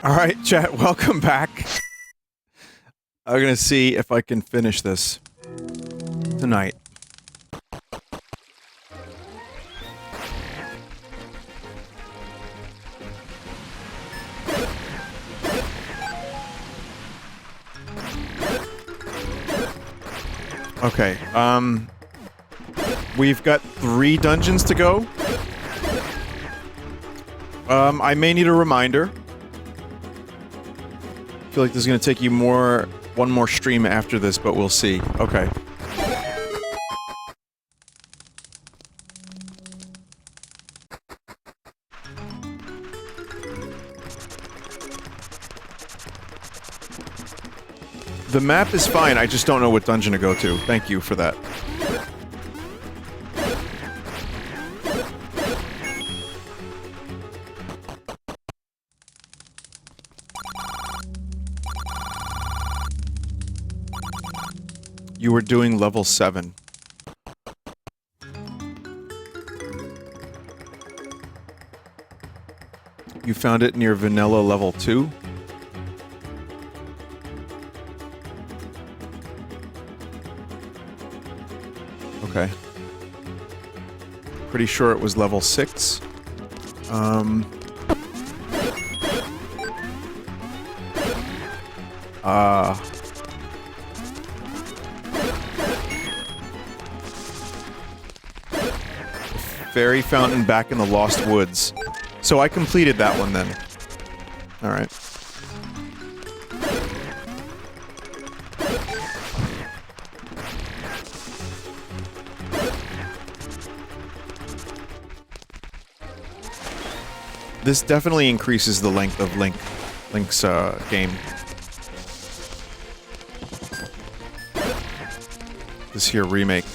Alright, chat, welcome back. I'm gonna see if I can finish this tonight. Okay, we've got 3 dungeons to go. I may need a reminder. I feel like this is gonna take you one more stream after this, but we'll see. Okay. The map is fine, I just don't know what dungeon to go to. Thank you for that. You were doing level 7. You found it near vanilla level 2? Okay. Pretty sure it was level 6. Fairy fountain back in the Lost Woods. So I completed that one then. Alright. This definitely increases the length of Link's game. This here remake.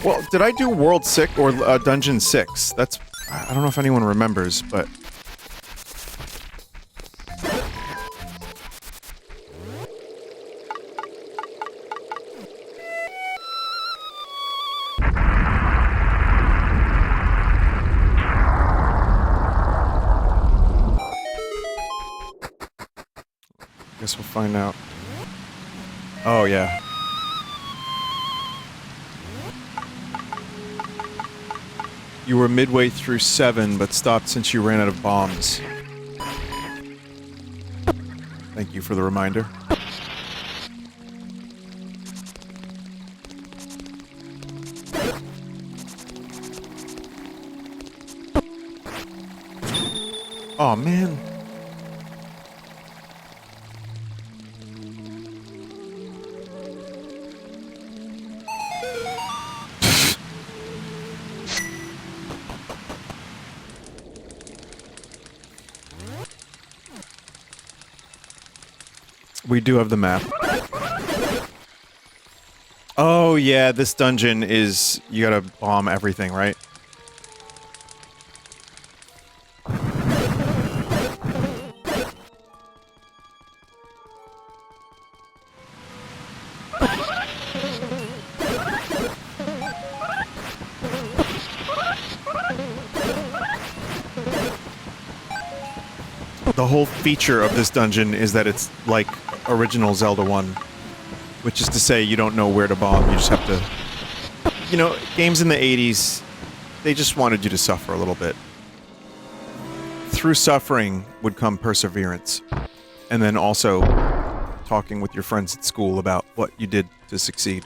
Well, did I do World 6 or Dungeon 6? That's... I don't know if anyone remembers, but... Guess we'll find out. Oh, yeah. You were midway through 7, but stopped since you ran out of bombs. Thank you for the reminder. Oh man. We do have the map. Oh yeah, this dungeon is... you gotta bomb everything, right? The whole feature of this dungeon is that it's like original Zelda 1. Which is to say, you don't know where to bomb, you just have to... You know, games in the 80s, they just wanted you to suffer a little bit. Through suffering would come perseverance. And then also, talking with your friends at school about what you did to succeed.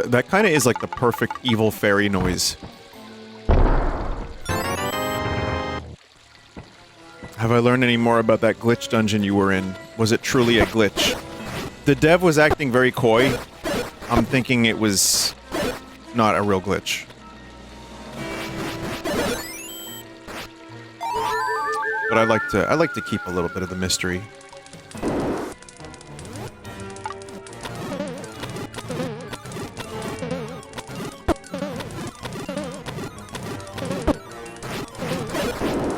That kind of is like the perfect evil fairy noise. Have I learned any more about that glitch dungeon you were in? Was it truly a glitch? The dev was acting very coy. I'm thinking it was not a real glitch. But I like to keep a little bit of the mystery.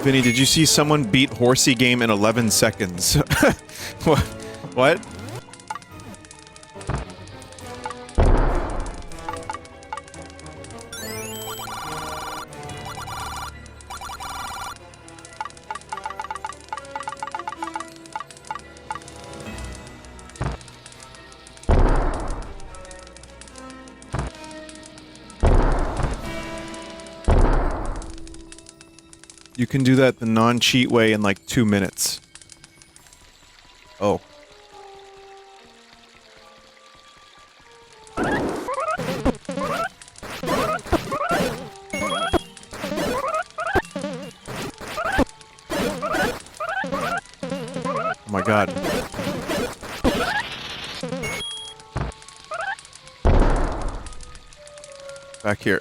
Vinny, did you see someone beat Horsey game in 11 seconds? What? What? You can do that the non-cheat way in like 2 minutes. Oh. Oh my god. Back here.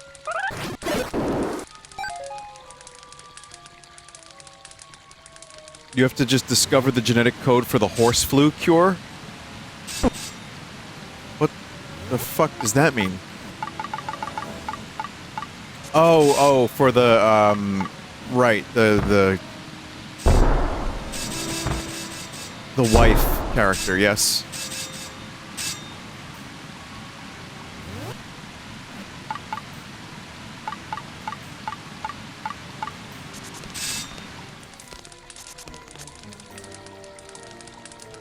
You have to just discover the genetic code for the horse flu cure? What the fuck does that mean? Oh, for the, right, the wife character, yes.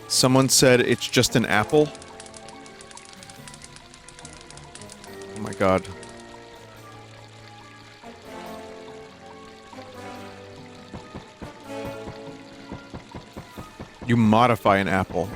Someone said it's just an apple. Oh my god. You modify an apple.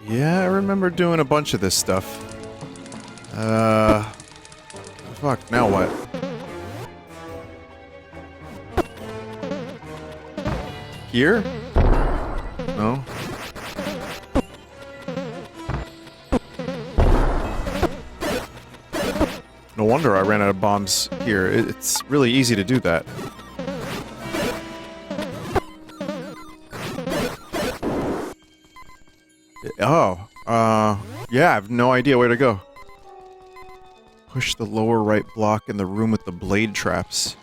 Yeah, I remember doing a bunch of this stuff. Fuck, now what? Here? No? No wonder I ran out of bombs here. It's really easy to do that. Oh, yeah, I have no idea where to go. Push the lower right block in the room with the blade traps.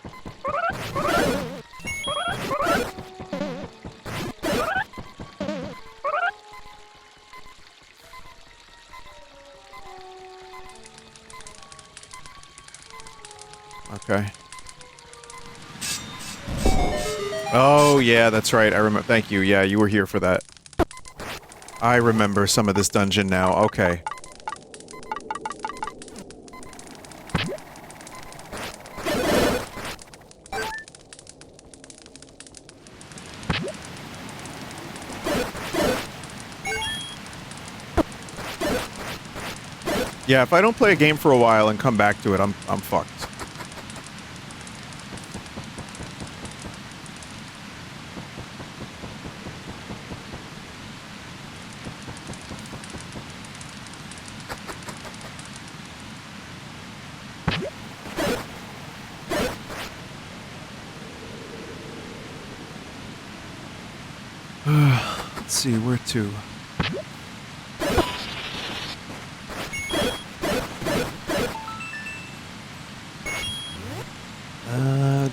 Okay. Oh, yeah, that's right. I remember. Thank you. Yeah, you were here for that. I remember some of this dungeon now. Okay. Yeah, if I don't play a game for a while and come back to it, I'm fucked. Let's see, where to?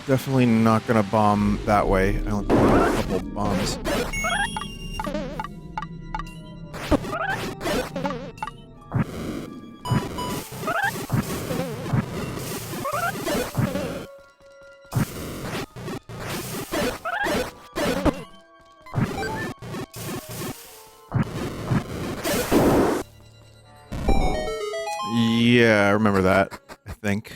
Definitely not gonna bomb that way. I only want a couple bombs. Yeah, I remember that, I think.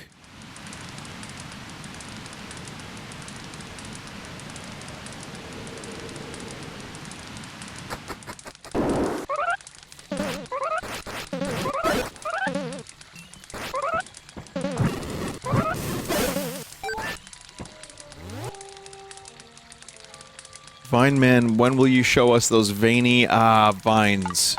Vine Man, when will you show us those veiny, vines?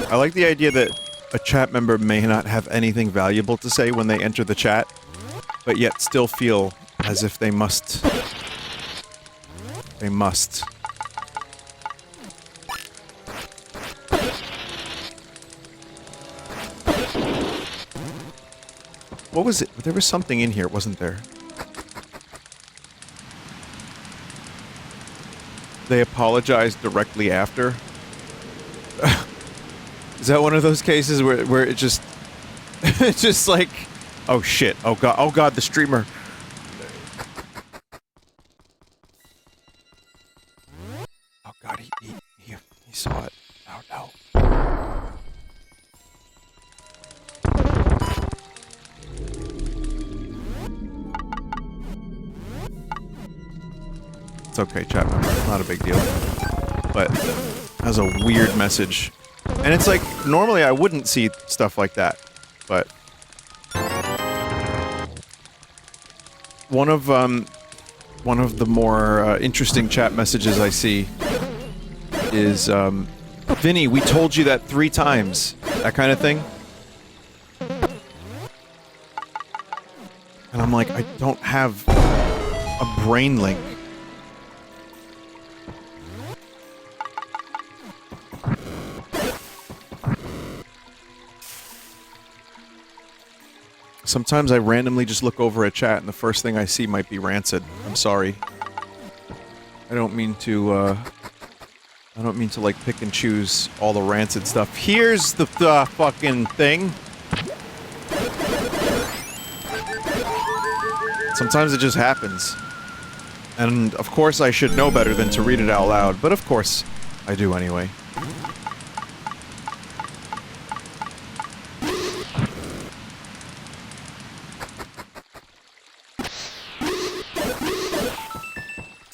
I like the idea that a chat member may not have anything valuable to say when they enter the chat, but yet still feel as if they must. They must. What was it? There was something in here, wasn't there? They apologized directly after? Is that one of those cases where it just... it's just like... Oh shit, oh god, the streamer. Oh god, he saw it. Oh no. It's okay, chat member. Not a big deal. But that was a weird message. And it's like, normally I wouldn't see stuff like that. But... One of the more interesting chat messages I see is, Vinny, we told you that 3 times. That kind of thing. And I'm like, I don't have a brain link. Sometimes I randomly just look over a chat and the first thing I see might be rancid. I'm sorry. I don't mean to like pick and choose all the rancid stuff. Here's the fucking thing. Sometimes it just happens. And of course I should know better than to read it out loud, but of course I do anyway.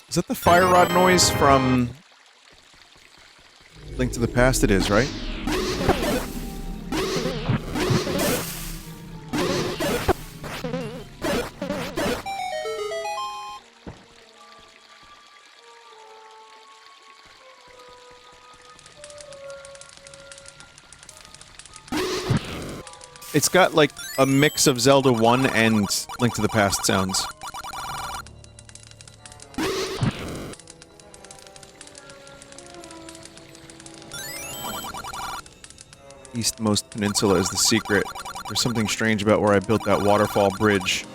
Is that the fire rod noise from Link to the Past? It is, right? It's got like a mix of Zelda 1 and Link to the Past sounds. Eastmost Peninsula is the secret. There's something strange about where I built that waterfall bridge.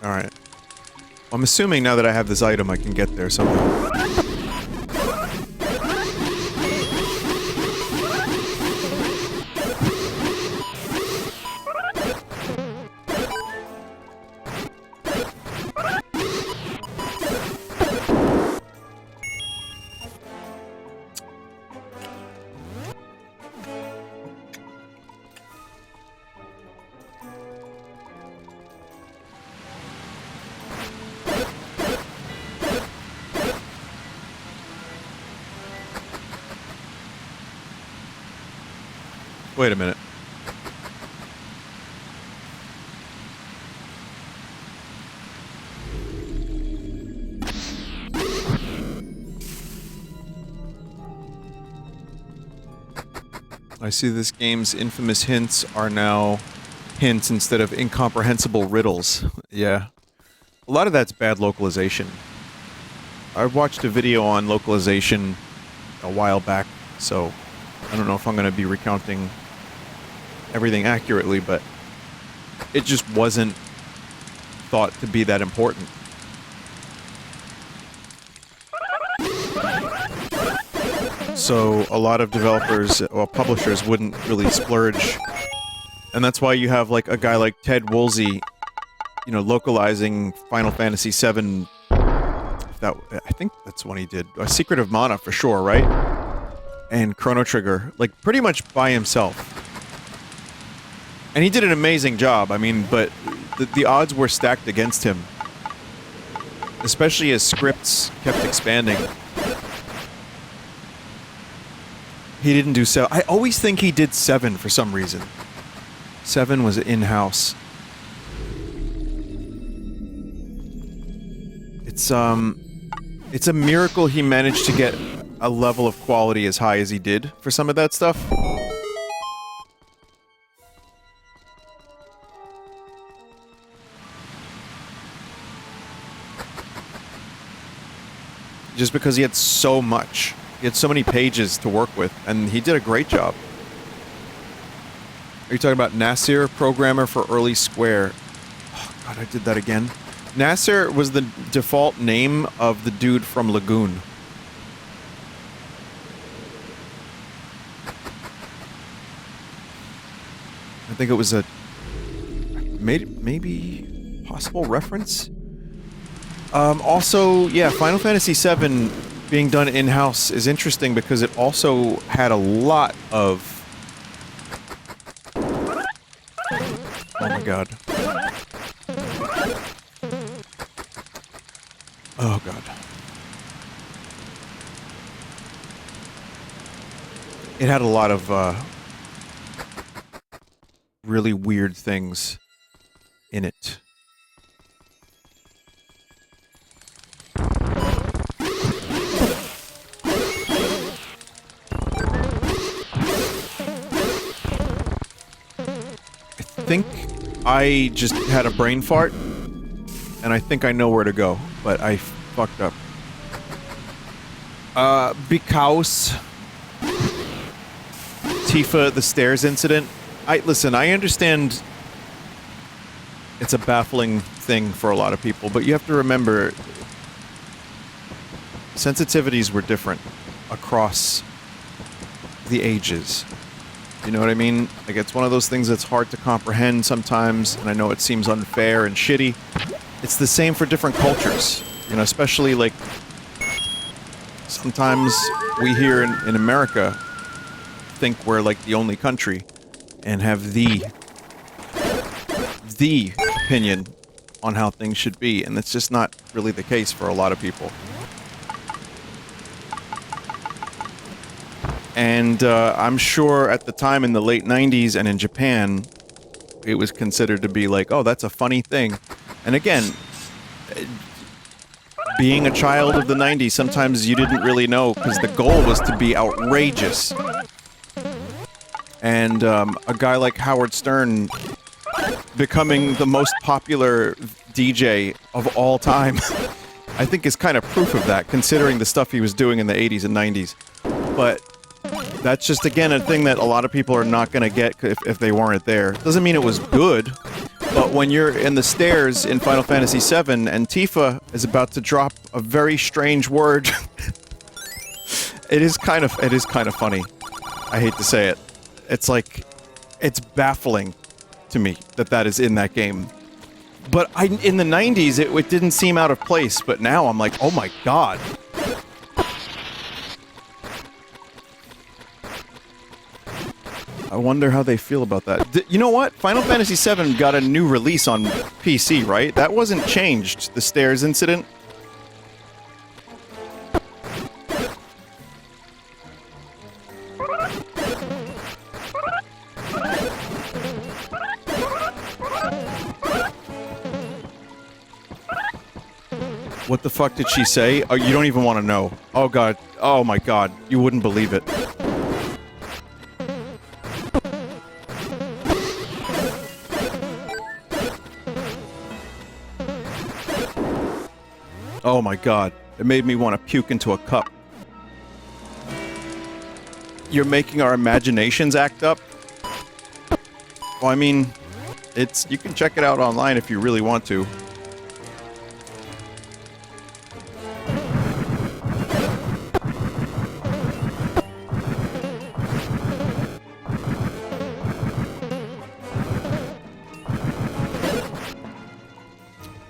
Alright. I'm assuming now that I have this item I can get there somehow. Wait a minute. I see this game's infamous hints are now hints instead of incomprehensible riddles. Yeah. A lot of that's bad localization. I watched a video on localization a while back, so I don't know if I'm going to be recounting everything accurately, but it just wasn't thought to be that important. So a lot of developers, well, publishers wouldn't really splurge. And that's why you have like a guy like Ted Woolsey you know, localizing Final Fantasy VII. I think that's one he did. Secret of Mana for sure, right? And Chrono Trigger, like pretty much by himself. And he did an amazing job. I mean, but the odds were stacked against him, especially as scripts kept expanding. He didn't do 7. I always think he did 7 for some reason. 7 was in-house. It's a miracle he managed to get a level of quality as high as he did for some of that stuff. Just because he had so much. He had so many pages to work with, and he did a great job. Are you talking about Nasir, programmer for Early Square? Oh, God, I did that again. Nasir was the default name of the dude from Lagoon. I think it was a... maybe possible reference? Also, yeah, Final Fantasy VII being done in-house is interesting because it also had a lot of... Oh my god. Oh god. It had a lot of, really weird things in it. I think I just had a brain fart, and I think I know where to go, but I fucked up. Because Tifa, the stairs incident. Listen, I understand it's a baffling thing for a lot of people, but you have to remember sensitivities were different across the ages. You know what I mean? Like, it's one of those things that's hard to comprehend sometimes, and I know it seems unfair and shitty. It's the same for different cultures. You know, especially, like, sometimes we here in America think we're, like, the only country and have the opinion on how things should be, and that's just not really the case for a lot of people. And I'm sure at the time in the late 90s and in Japan, it was considered to be like, oh, that's a funny thing. And again, being a child of the 90s, sometimes you didn't really know, because the goal was to be outrageous. And a guy like Howard Stern becoming the most popular DJ of all time, I think is kind of proof of that, considering the stuff he was doing in the 80s and 90s. But that's just, again, a thing that a lot of people are not going to get if they weren't there. Doesn't mean it was good, but when you're in the stairs in Final Fantasy VII and Tifa is about to drop a very strange word, it is kind of funny. I hate to say it. It's like, it's baffling to me that is in that game. But in the 90s, it didn't seem out of place, but now I'm like, oh my god. I wonder how they feel about that. You know what? Final Fantasy VII got a new release on PC, right? That wasn't changed, the stairs incident. What the fuck did she say? Oh, you don't even want to know. Oh god. Oh my god. You wouldn't believe it. Oh my god. It made me want to puke into a cup. You're making our imaginations act up? Well, I mean, you can check it out online if you really want to.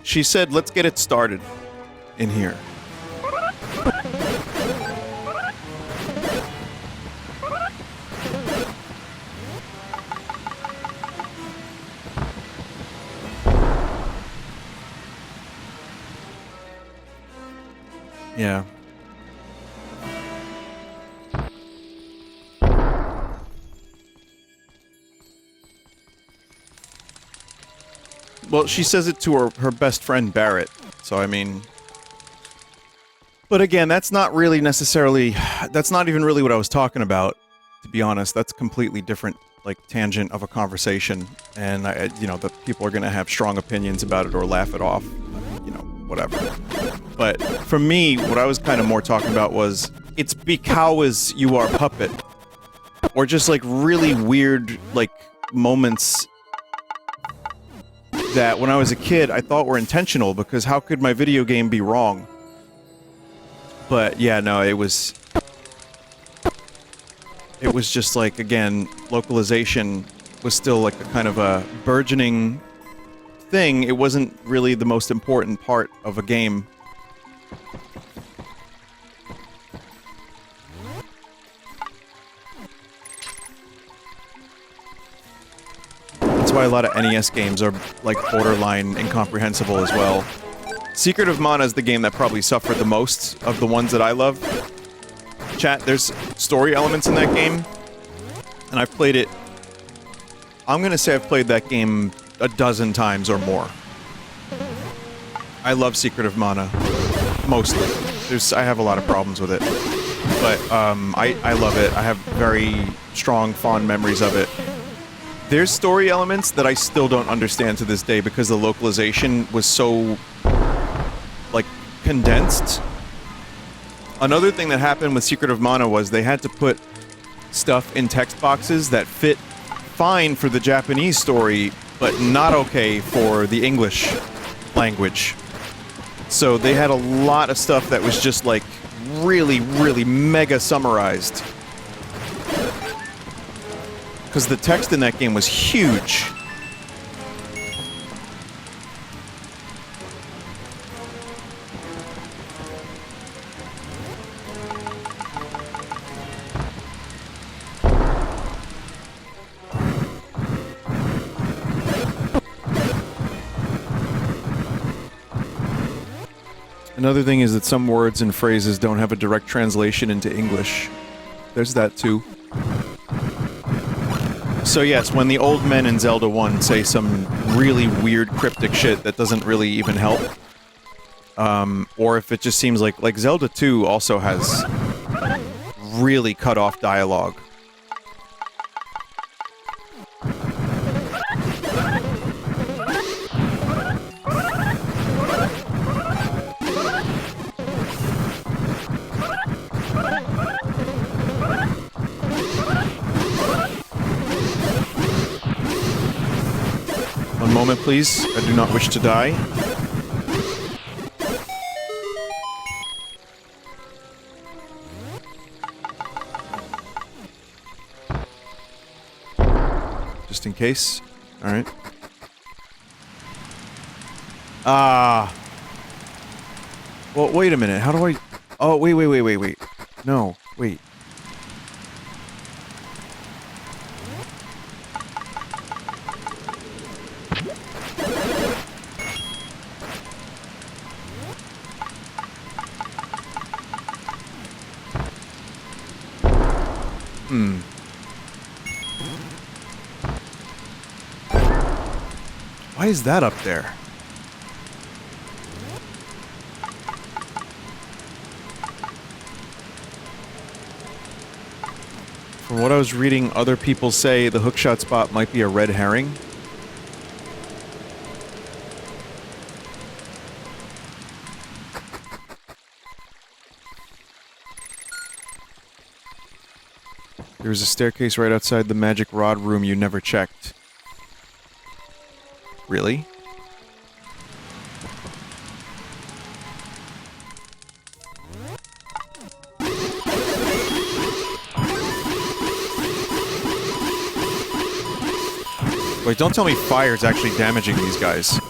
She said, let's get it started in here. Yeah. Well, she says it to her best friend Barrett, so I mean... But again, that's not really necessarily... That's not even really what I was talking about, to be honest. That's completely different, like, tangent of a conversation, and, you know, the people are gonna have strong opinions about it or laugh it off, you know, whatever. But for me, what I was kind of more talking about was, it's because you are puppet. Or just, like, really weird, like, moments that when I was a kid I thought were intentional, because how could my video game be wrong? But yeah, no, it was just like, again, localization was still like a kind of a burgeoning thing. It wasn't really the most important part of a game. That's why a lot of NES games are, like, borderline incomprehensible as well. Secret of Mana is the game that probably suffered the most of the ones that I love. Chat, there's story elements in that game, and I've played it... I'm gonna say I've played that game a dozen times or more. I love Secret of Mana. Mostly. I have a lot of problems with it. But, I love it. I have very strong, fond memories of it. There's story elements that I still don't understand to this day because the localization was so, like, condensed. Another thing that happened with Secret of Mana was they had to put stuff in text boxes that fit fine for the Japanese story, but not okay for the English language. So they had a lot of stuff that was just, like, really, really mega summarized. Because the text in that game was huge. Another thing is that some words and phrases don't have a direct translation into English. There's that too. So yes, when the old men in Zelda 1 say some really weird cryptic shit that doesn't really even help, or if it just seems like Zelda 2 also has really cut off dialogue. One moment, please. I do not wish to die. Just in case. Alright. Ah. Well, wait a minute. How do I... Oh, wait. No, wait. Why is that up there? From what I was reading, other people say the hookshot spot might be a red herring. There was a staircase right outside the magic rod room you never checked. Really? Wait, don't tell me fire's actually damaging these guys.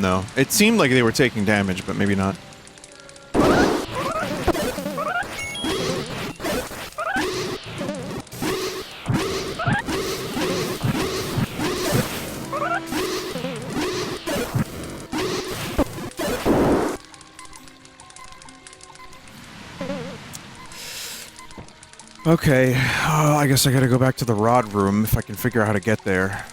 No. It seemed like they were taking damage, but maybe not. Okay, I guess I gotta go back to the rod room if I can figure out how to get there.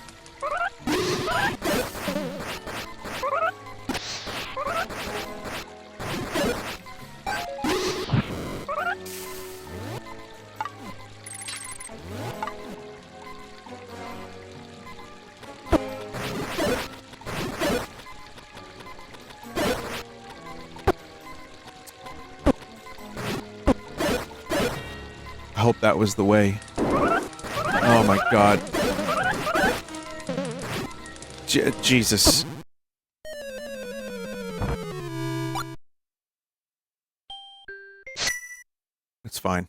I hope that was the way. Oh my god. Jesus. It's fine.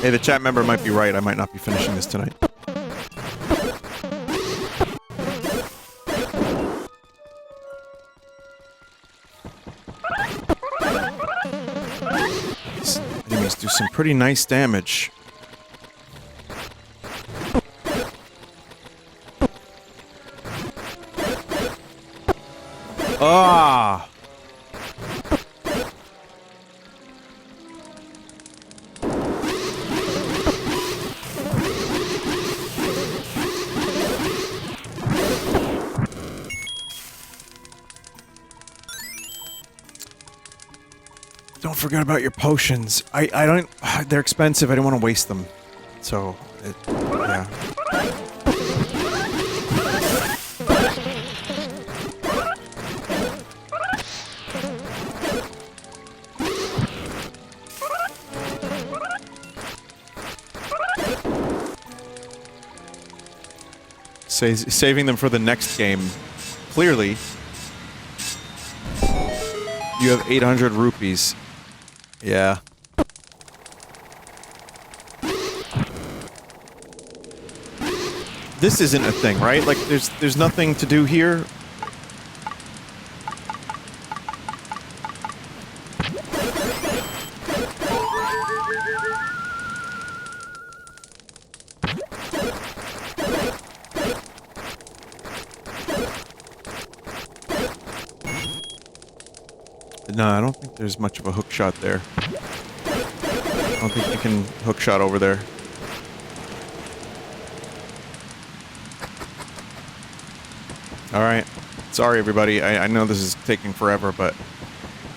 Hey, the chat member might be right. I might not be finishing this tonight. These enemies do some pretty nice damage. Ah! Don't forget about your potions. I don't... They're expensive. I don't want to waste them. So, yeah. Saving them for the next game. Clearly. You have 800 rupees. Yeah. This isn't a thing, right? Like, there's nothing to do here. No, I don't think there's much of a hook shot there. I don't think you can hook shot over there. Alright. Sorry, everybody. I know this is taking forever, but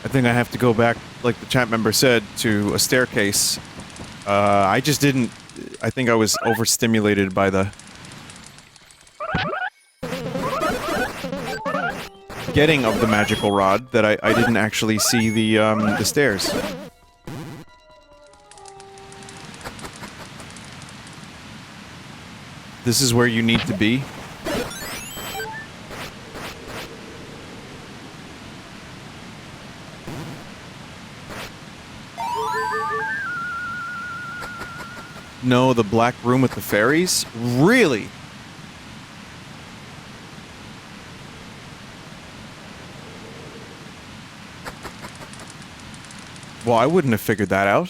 I think I have to go back, like the chat member said, to a staircase. I just didn't... I think I was overstimulated by the... getting of the magical rod that I didn't actually see the stairs. This is where you need to be. No, the black room with the fairies? Really? Well, I wouldn't have figured that out.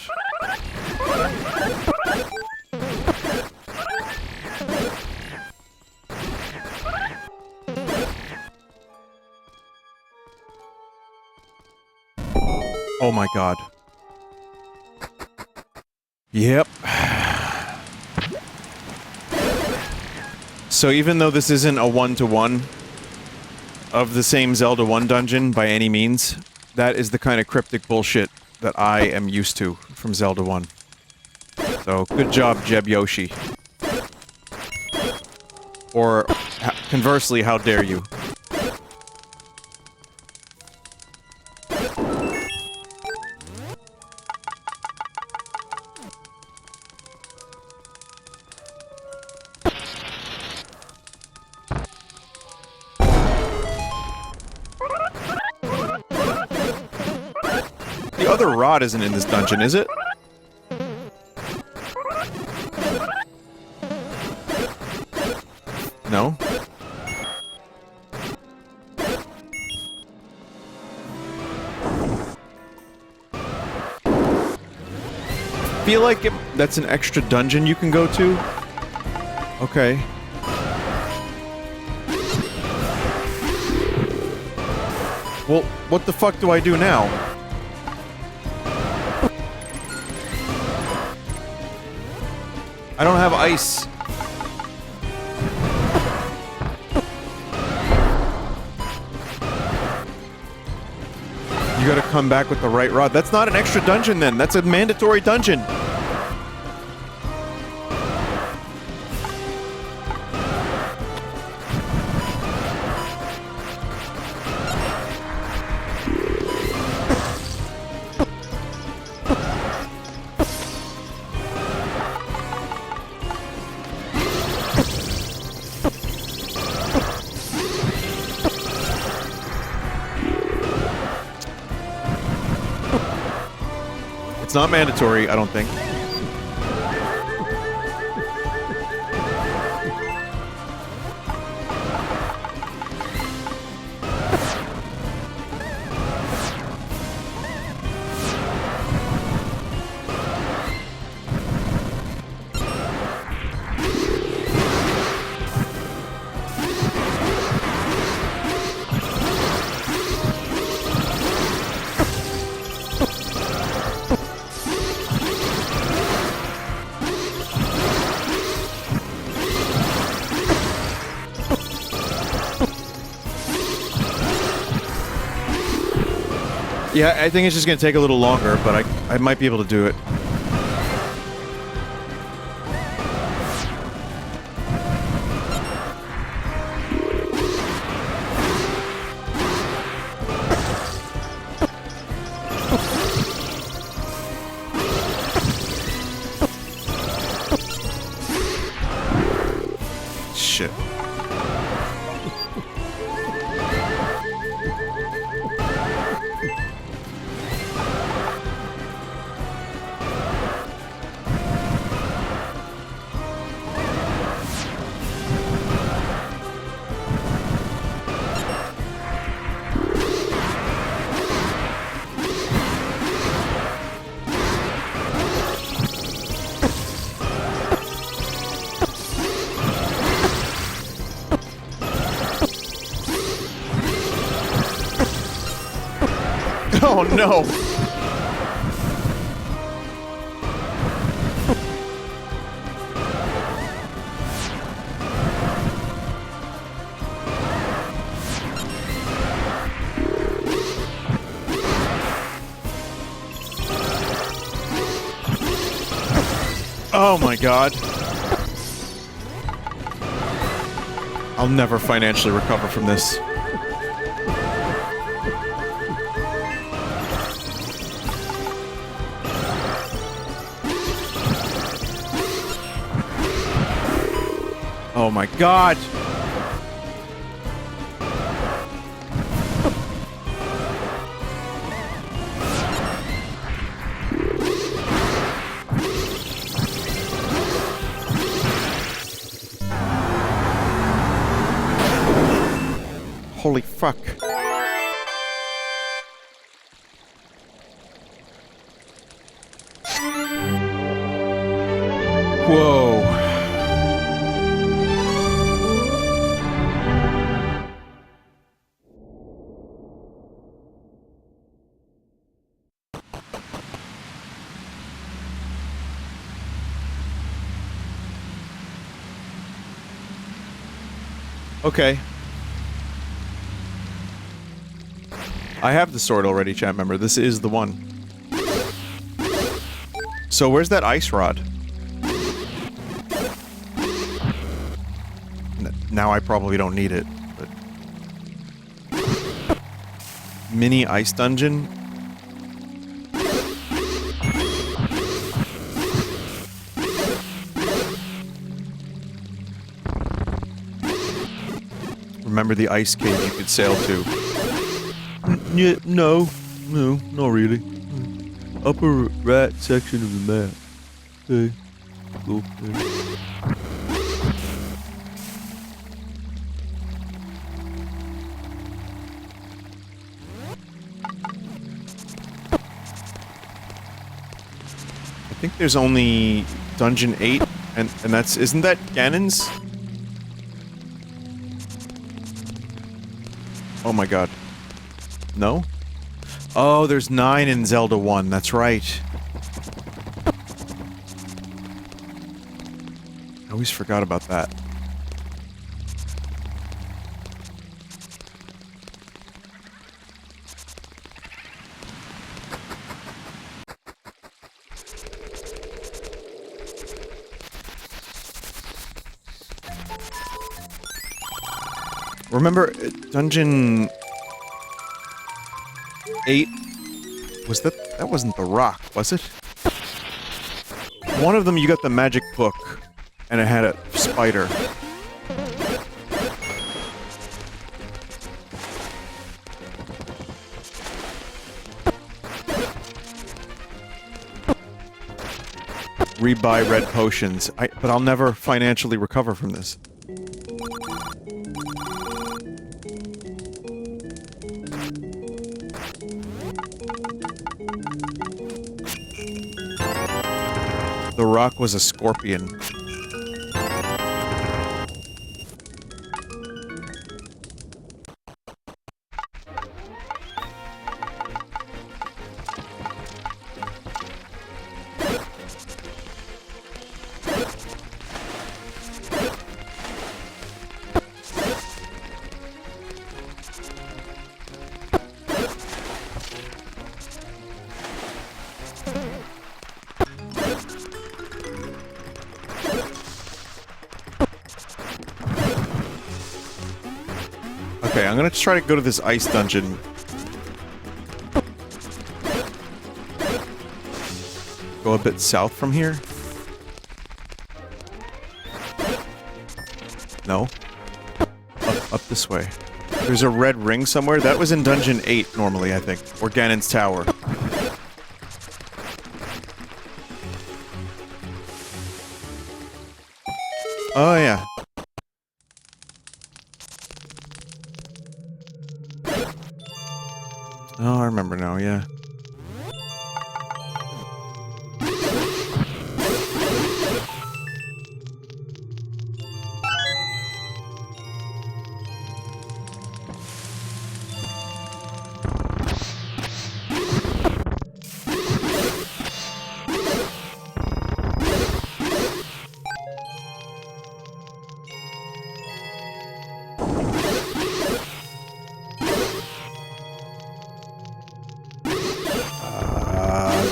Oh my god. Yep. So even though this isn't a one-to-one of the same Zelda 1 dungeon by any means, that is the kind of cryptic bullshit that I am used to from Zelda 1. So, good job, Jeb Yoshi. Or, conversely, how dare you. other rod isn't in this dungeon, is it? No? Feel like that's an extra dungeon you can go to? Okay. Well, what the fuck do I do now? I don't have ice. You gotta come back with the right rod. That's not an extra dungeon then. That's a mandatory dungeon. It's not mandatory, I don't think. Yeah, I think it's just gonna take a little longer, but I might be able to do it. Shit. Oh no! Oh my god. I'll never financially recover from this. Oh my god! Holy fuck. Whoa. Okay. I have the sword already, chat member. This is the one. So where's that ice rod? Now I probably don't need it, but... Mini ice dungeon? Remember the ice cave you could sail to? No, not really. Upper right section of the map. Okay. Cool. I think there's only Dungeon 8, and that's... Isn't that Ganon's? Oh my god. No? Oh, there's 9 in Zelda 1, that's right. I always forgot about that. Remember, Dungeon 8? Was that... That wasn't the rock, was it? One of them you got the magic book, and it had a spider. Rebuy red potions. But I'll never financially recover from this. The rock was a scorpion. Okay, I'm gonna try to go to this ice dungeon. Go a bit south from here? No? Up this way. There's a red ring somewhere? That was in Dungeon 8, normally, I think. Or Ganon's Tower. Oh, yeah. Oh, I remember now, yeah.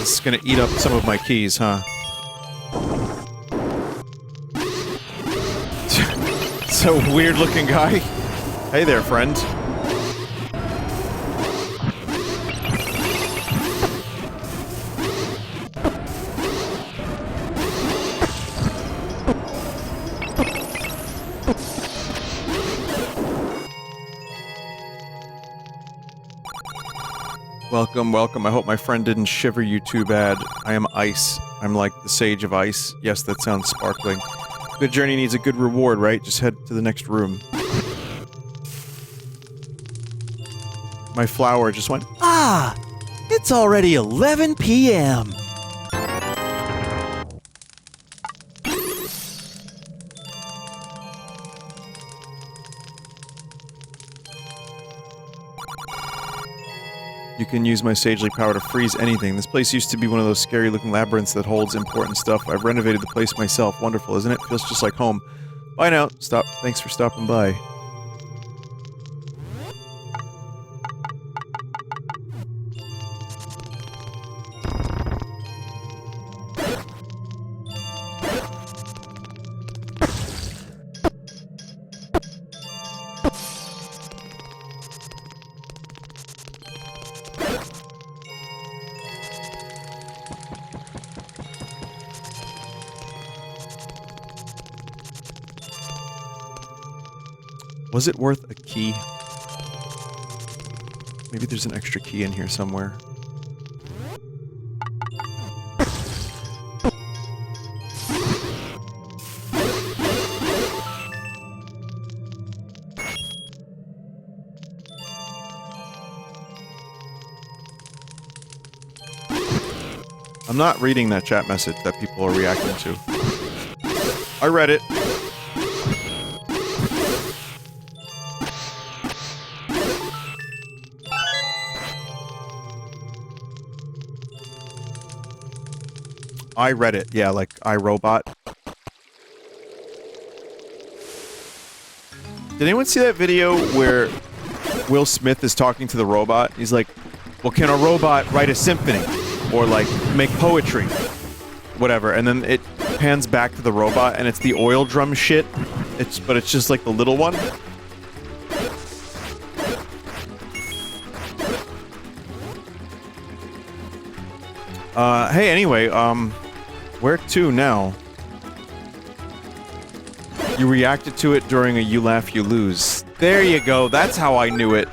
This is gonna eat up some of my keys, huh? So weird looking guy. Hey there, friend. Welcome, welcome. I hope my friend didn't shiver you too bad. I am ice. I'm like the sage of ice. Yes, that sounds sparkling. Good journey needs a good reward, right? Just head to the next room. My flower just went, Ah! It's already 11 p.m. you can use my sagely power to freeze anything. This place used to be one of those scary looking labyrinths that holds important stuff. I've renovated the place myself. Wonderful, isn't it? Feels just like home. Bye now. Stop. Thanks for stopping by. Was it worth a key? Maybe there's an extra key in here somewhere. I'm not reading that chat message that people are reacting to. I read it. I read it, yeah, like iRobot. Did anyone see that video where Will Smith is talking to the robot? He's like, well, can a robot write a symphony? Or, like, make poetry? Whatever, and then it pans back to the robot, and it's the oil drum shit. But it's just, like, the little one. Hey, anyway, where to now? You reacted to it during a You Laugh, You Lose. There you go, that's how I knew it.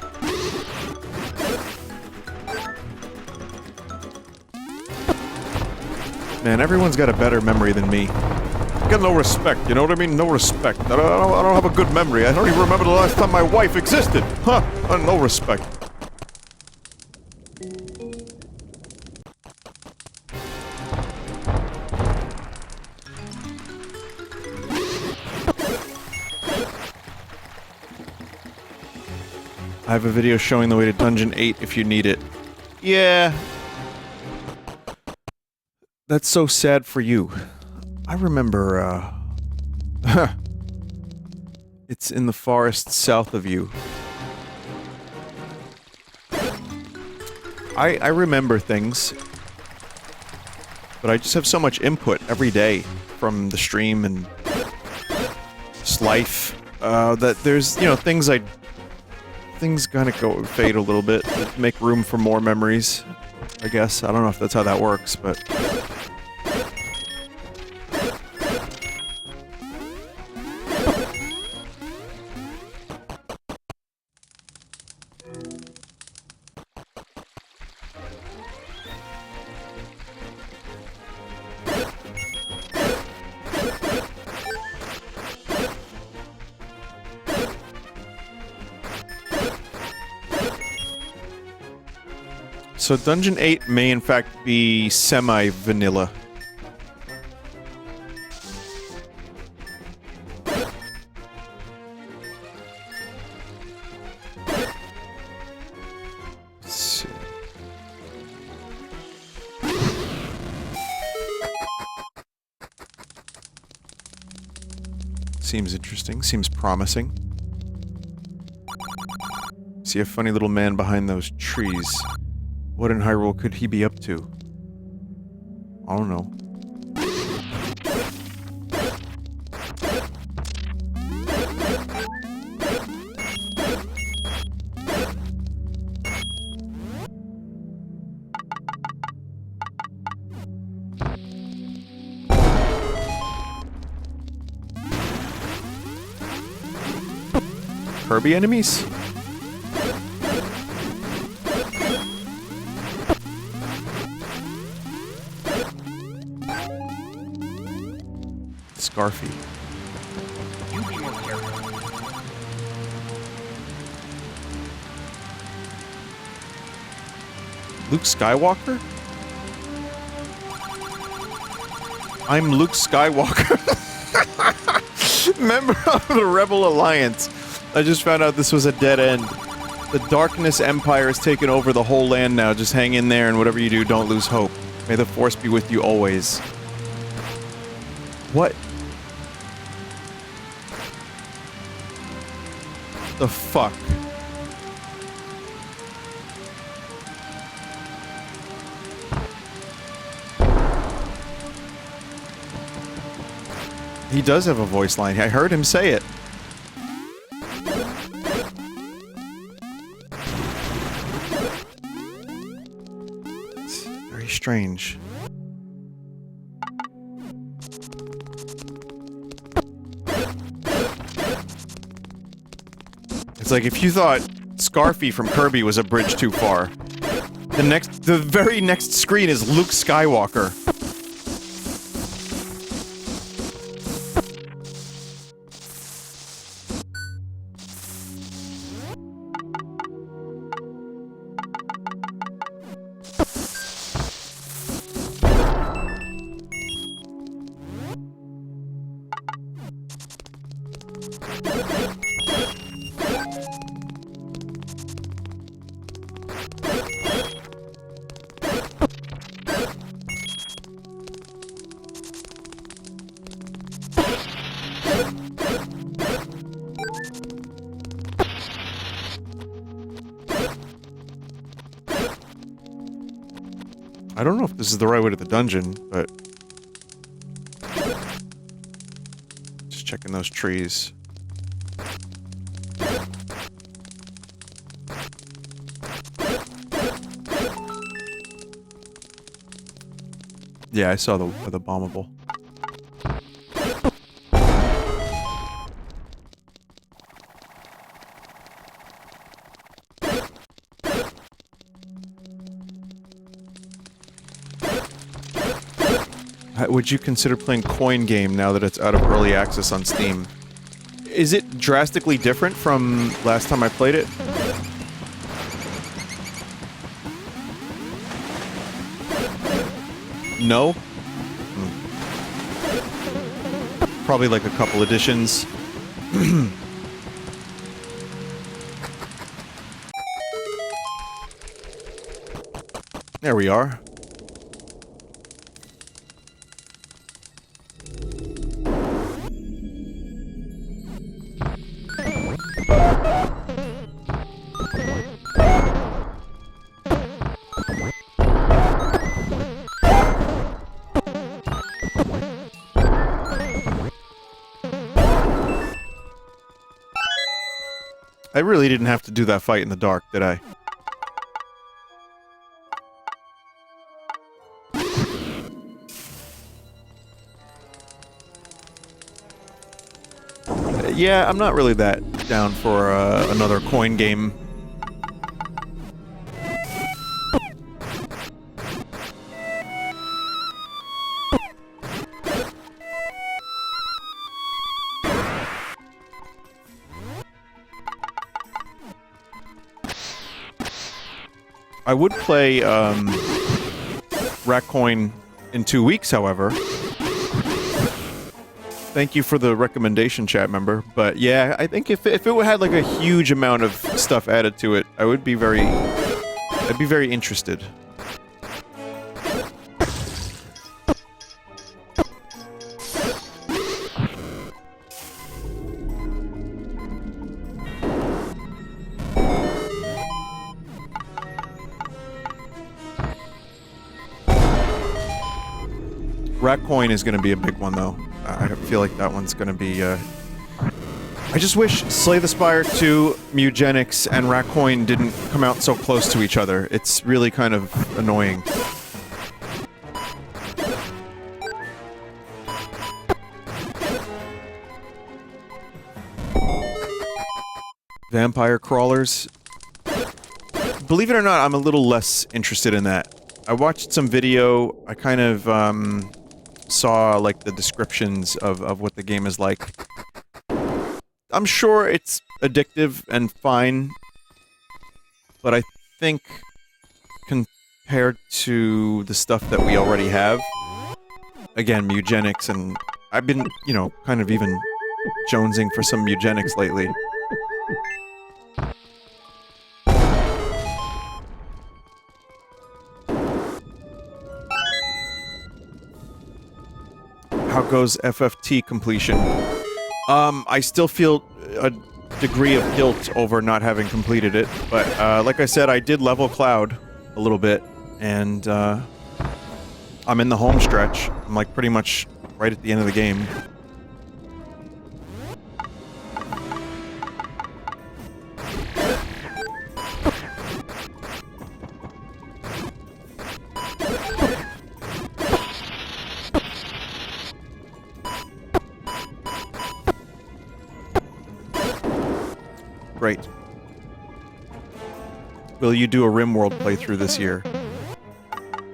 Man, everyone's got a better memory than me. Got no respect, you know what I mean? No respect. I don't have a good memory. I don't even remember the last time my wife existed. Huh, no respect. I have a video showing the way to Dungeon 8 if you need it. Yeah. That's so sad for you. I remember, it's in the forest south of you. I remember things. But I just have so much input every day from the stream and just life, that there's, you know, things kinda fade a little bit, make room for more memories, I guess. I don't know if that's how that works, but... So Dungeon 8 may in fact be semi-vanilla. Let's see. Seems interesting, seems promising. See a funny little man behind those trees. What in Hyrule could he be up to? I don't know. Kirby enemies? Scarfy. Luke Skywalker? I'm Luke Skywalker. Member of the Rebel Alliance. I just found out this was a dead end. The Darkness Empire has taken over the whole land now. Just hang in there and whatever you do, don't lose hope. May the Force be with you always. What? The fuck? He does have a voice line. I heard him say it. It's very strange. It's like if you thought Scarfy from Kirby was a bridge too far, the very next screen is Luke Skywalker. I don't know if this is the right way to the dungeon, but... Just checking those trees. Yeah, I saw the bombable. Would you consider playing Coin Game now that it's out of early access on Steam? Is it drastically different from last time I played it? No? Probably like a couple additions. There we are. I really didn't have to do that fight in the dark, did I? Yeah, I'm not really that down for another coin game. I would play, Ratcoin in 2 weeks, however. Thank you for the recommendation, chat member. But yeah, I think if it had like a huge amount of stuff added to it, I'd be very interested. Ratcoin is going to be a big one, though. I feel like that one's going to be, I just wish Slay the Spire 2, Mugenics, and Ratcoin didn't come out so close to each other. It's really kind of annoying. Vampire crawlers. Believe it or not, I'm a little less interested in that. I watched some video, I kind of, saw, like, the descriptions of what the game is like. I'm sure it's addictive and fine, but I think compared to the stuff that we already have, again, Mugenics, and I've been, you know, kind of even jonesing for some Mugenics lately. How goes FFT completion? I still feel a degree of guilt over not having completed it, but like I said, I did level Cloud a little bit, and I'm in the home stretch. I'm like pretty much right at the end of the game. Great. Will you do a RimWorld playthrough this year?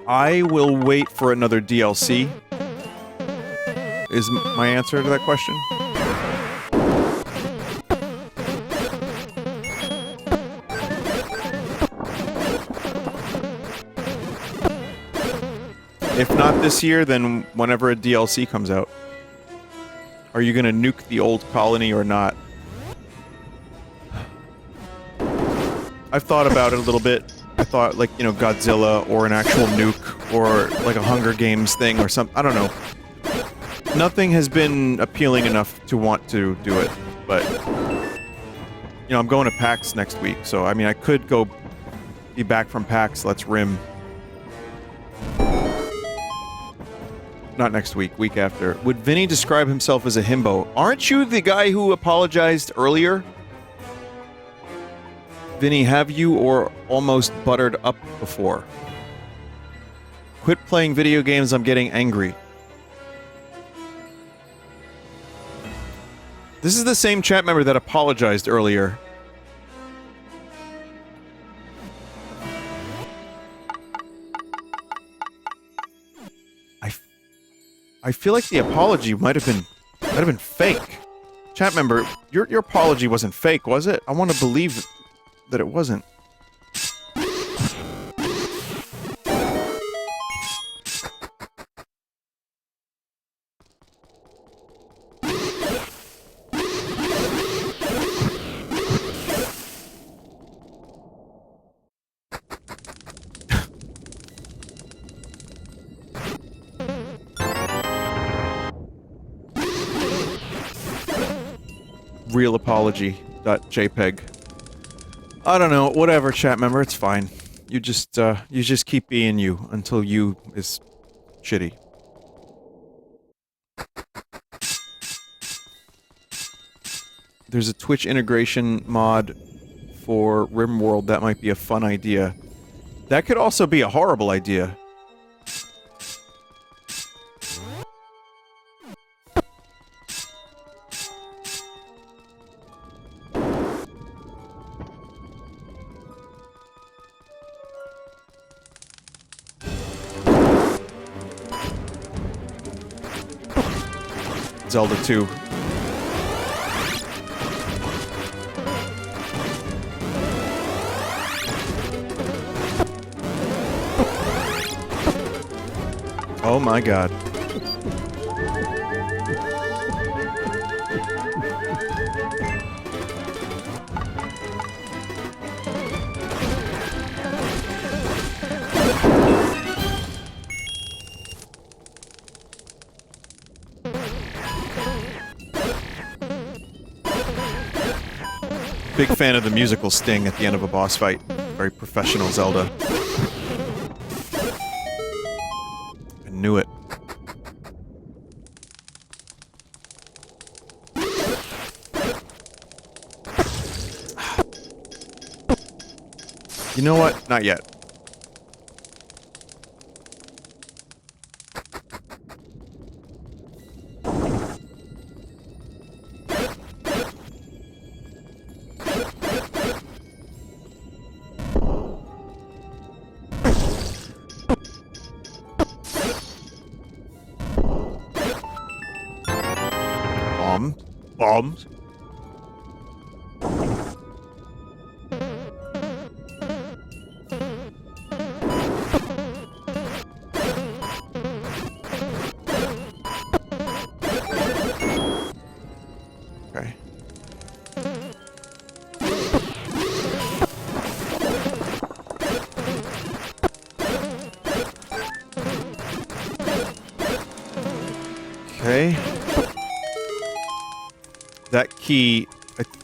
I will wait for another DLC, is my answer to that question. If not this year, then whenever a DLC comes out. Are you gonna nuke the old colony or not? I've thought about it a little bit. I thought, like, you know, Godzilla or an actual nuke or like a Hunger Games thing or something. I don't know. Nothing has been appealing enough to want to do it, but you know, I'm going to PAX next week, so I mean, I could go be back from PAX. Let's rim. not next week, week after. Would Vinny describe himself as a himbo? Aren't you the guy who apologized earlier? Vinny, have you or almost buttered up before? Quit playing video games, I'm getting angry. This is the same chat member that apologized earlier. I feel like the apology might have been fake. Chat member, your apology wasn't fake, was it? I want to believe that it wasn't. Real apology.jpg. I don't know, whatever, chat member, it's fine. You just keep being you until you is shitty. There's a Twitch integration mod for RimWorld that might be a fun idea. That could also be a horrible idea. Zelda 2. Oh my god. Big fan of the musical sting at the end of a boss fight. Very professional Zelda. I knew it. You know what? Not yet. Bombs. Okay. Okay. That key,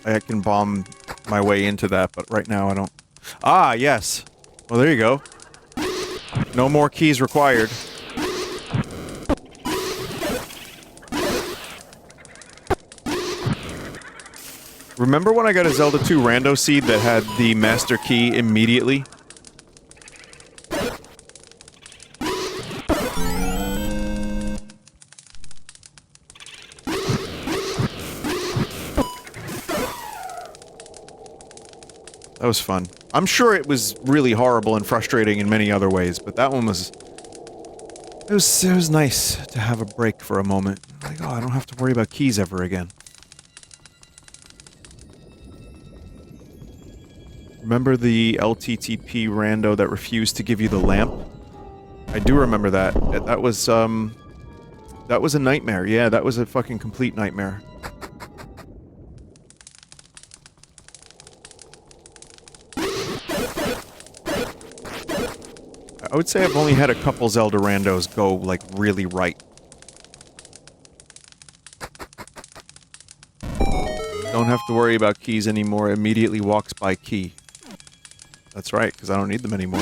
I can bomb my way into that, but right now I don't. Ah, yes. Well, there you go. No more keys required. Remember when I got a Zelda 2 rando seed that had the master key immediately? That was fun. I'm sure it was really horrible and frustrating in many other ways, but that one was... It was nice to have a break for a moment. Like, oh, I don't have to worry about keys ever again. Remember the LTTP rando that refused to give you the lamp? I do remember that. That was a nightmare. Yeah, that was a fucking complete nightmare. I would say I've only had a couple Zelda randos go, like, really right. Don't have to worry about keys anymore, immediately walks by key. That's right, because I don't need them anymore.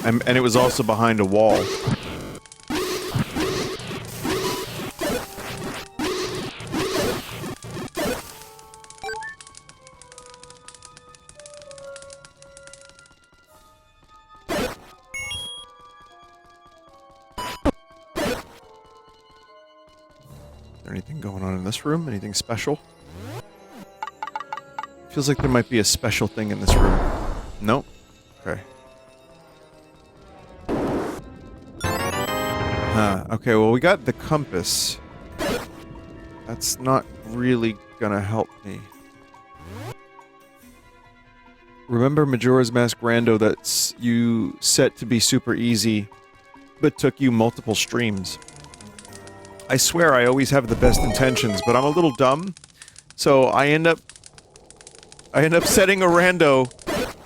And it was also behind a wall. Anything going on in this room? Anything special? Feels like there might be a special thing in this room. Nope. Okay. Okay, well, we got the compass. That's not really gonna help me. Remember Majora's Mask Rando that's you set to be super easy, but took you multiple streams. I swear I always have the best intentions, but I'm a little dumb, so I end up setting a rando,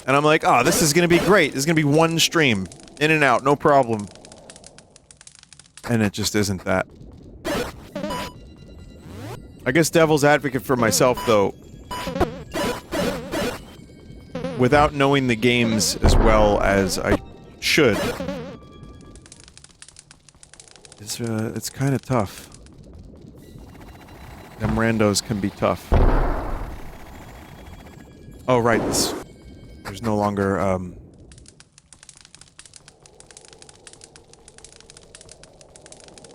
and I'm like, oh, this is gonna be great. This is gonna be one stream. In and out, no problem. And it just isn't that. I guess devil's advocate for myself, though. Without knowing the games as well as I should. It's kind of tough. Them randos can be tough. Oh, right, there's no longer,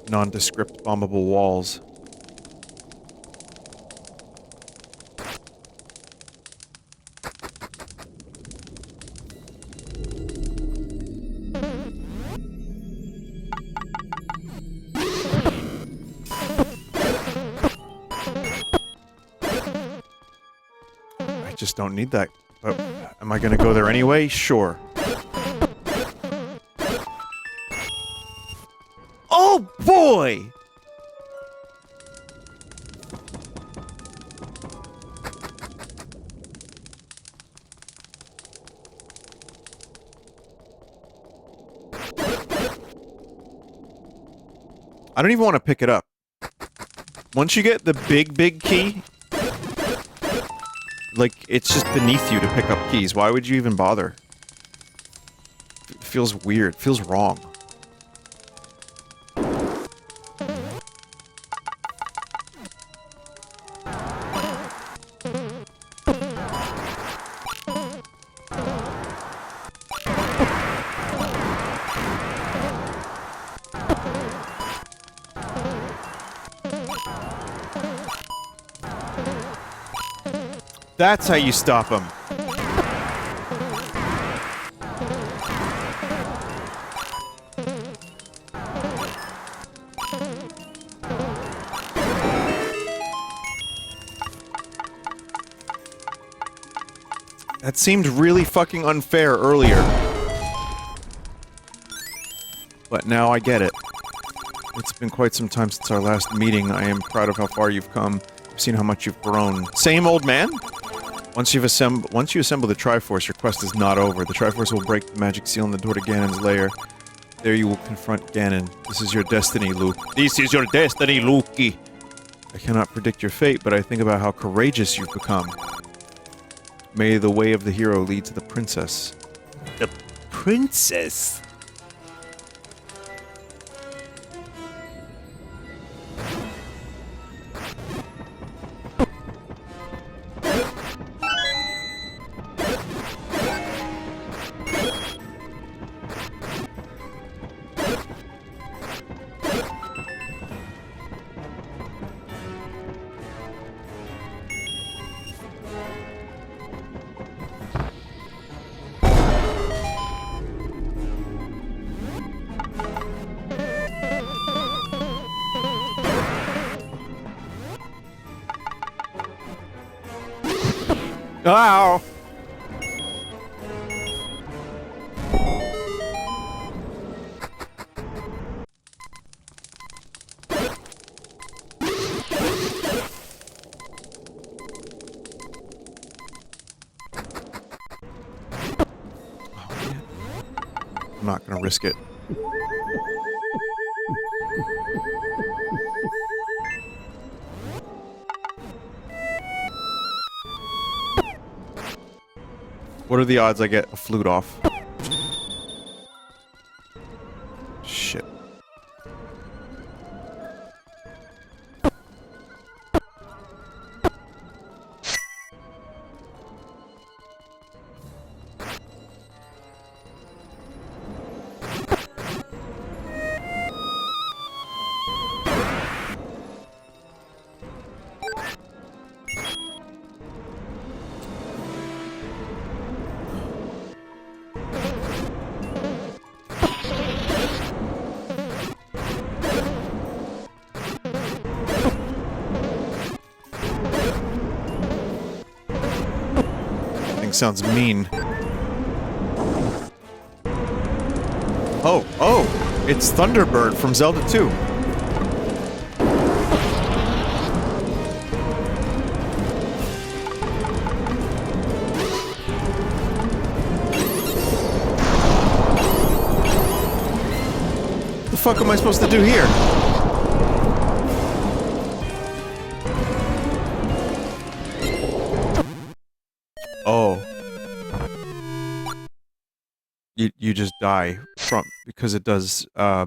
nondescript bombable walls. Just don't need that. But am I gonna go there anyway? Sure. Oh boy! I don't even want to pick it up. Once you get the big key, like, it's just beneath you to pick up keys. Why would you even bother? It feels weird. It feels wrong. That's how you stop them. That seemed really fucking unfair earlier. But now I get it. It's been quite some time since our last meeting. I am proud of how far you've come. I've seen how much you've grown. Same old man? Once you assemble the Triforce, your quest is not over. The Triforce will break the magic seal in the door to Ganon's lair. There you will confront Ganon. This is your destiny, Luke. This is your destiny, Lukey! I cannot predict your fate, but I think about how courageous you've become. May the way of the hero lead to the princess. The princess? Ow! I'm not gonna risk it. What are the odds I get a flute off? shit. Sounds mean. Oh, it's Thunderbird from Zelda 2. What the fuck am I supposed to do here? Oh. You just die because it does a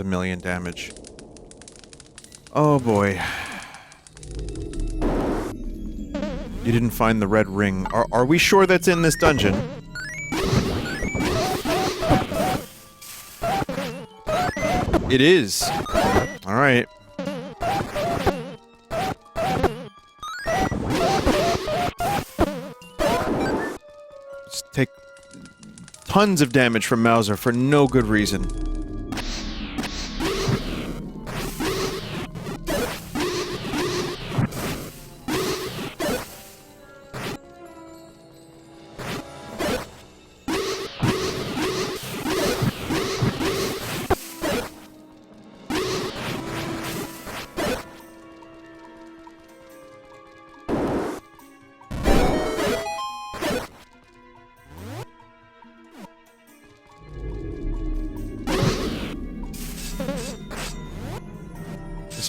million damage. Oh boy. You didn't find the red ring. Are we sure that's in this dungeon? It is. Alright. Just take tons of damage from Mauser for no good reason.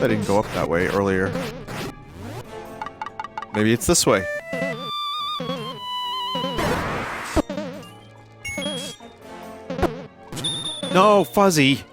I didn't go up that way earlier. Maybe it's this way. No, Fuzzy!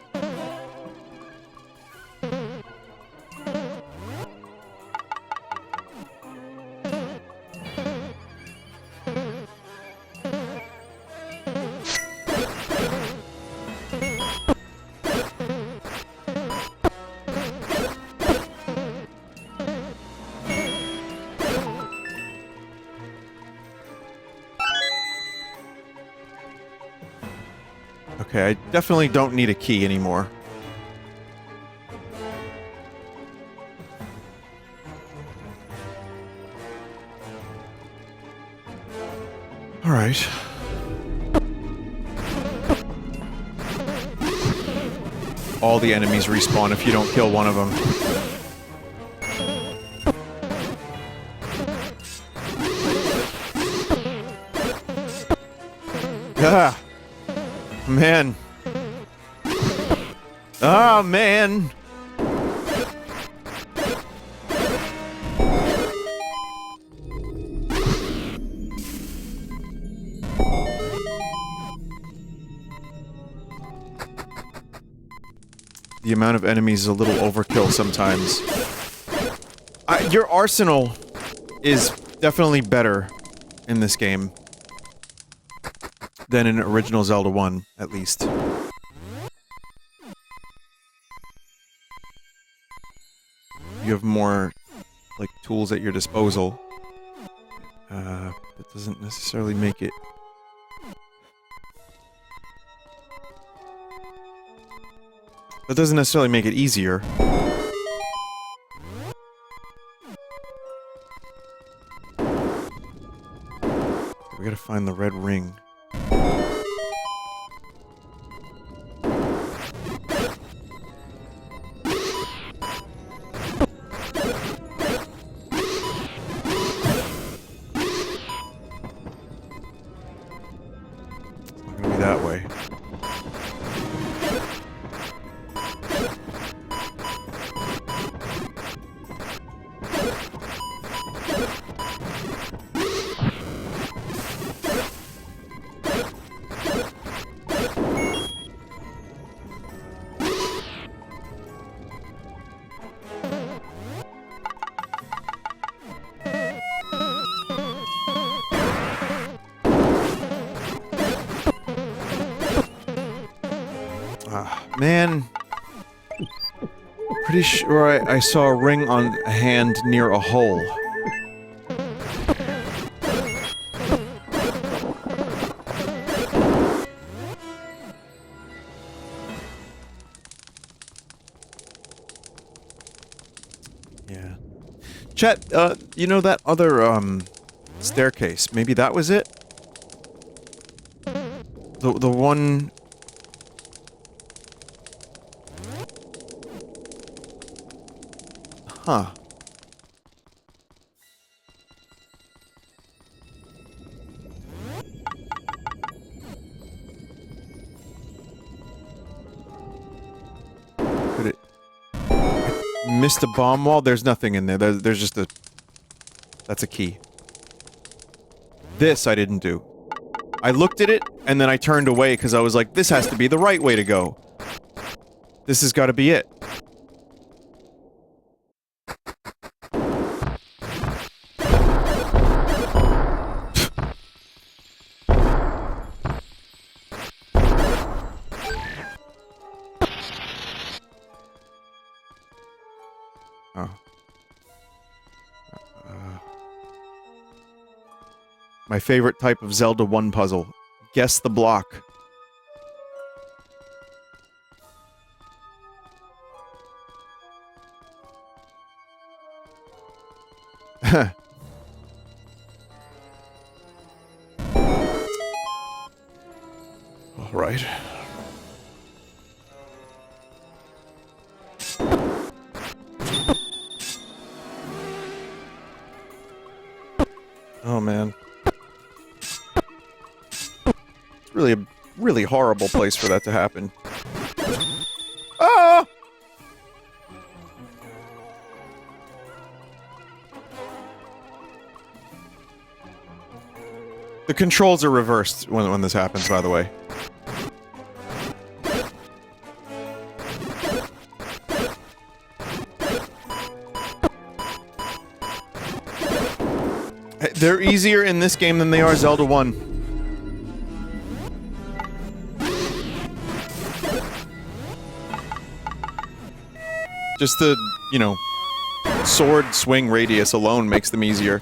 Okay, I definitely don't need a key anymore. Alright. All the enemies respawn if you don't kill one of them. Ah! Man. Oh, man. The amount of enemies is a little overkill sometimes. Your arsenal is definitely better in this game than in original Zelda 1, at least. You have more, like, tools at your disposal. That doesn't necessarily make it... That doesn't necessarily make it easier. We gotta find the red ring. That way. Man. Pretty sure I saw a ring on a hand near a hole. Yeah. Chat, you know that other, staircase? Maybe that was it? The one... Huh. Could it... Missed a bomb wall? There's nothing in there. There's just a... That's a key. This I didn't do. I looked at it, and then I turned away because I was like, this has to be the right way to go. This has got to be it. My favorite type of Zelda 1 puzzle. Guess the block. All right. Oh man. Really a really horrible place for that to happen. Ah! The controls are reversed when this happens, by the way. They're easier in this game than they are Zelda 1. Just the, you know, sword swing radius alone makes them easier.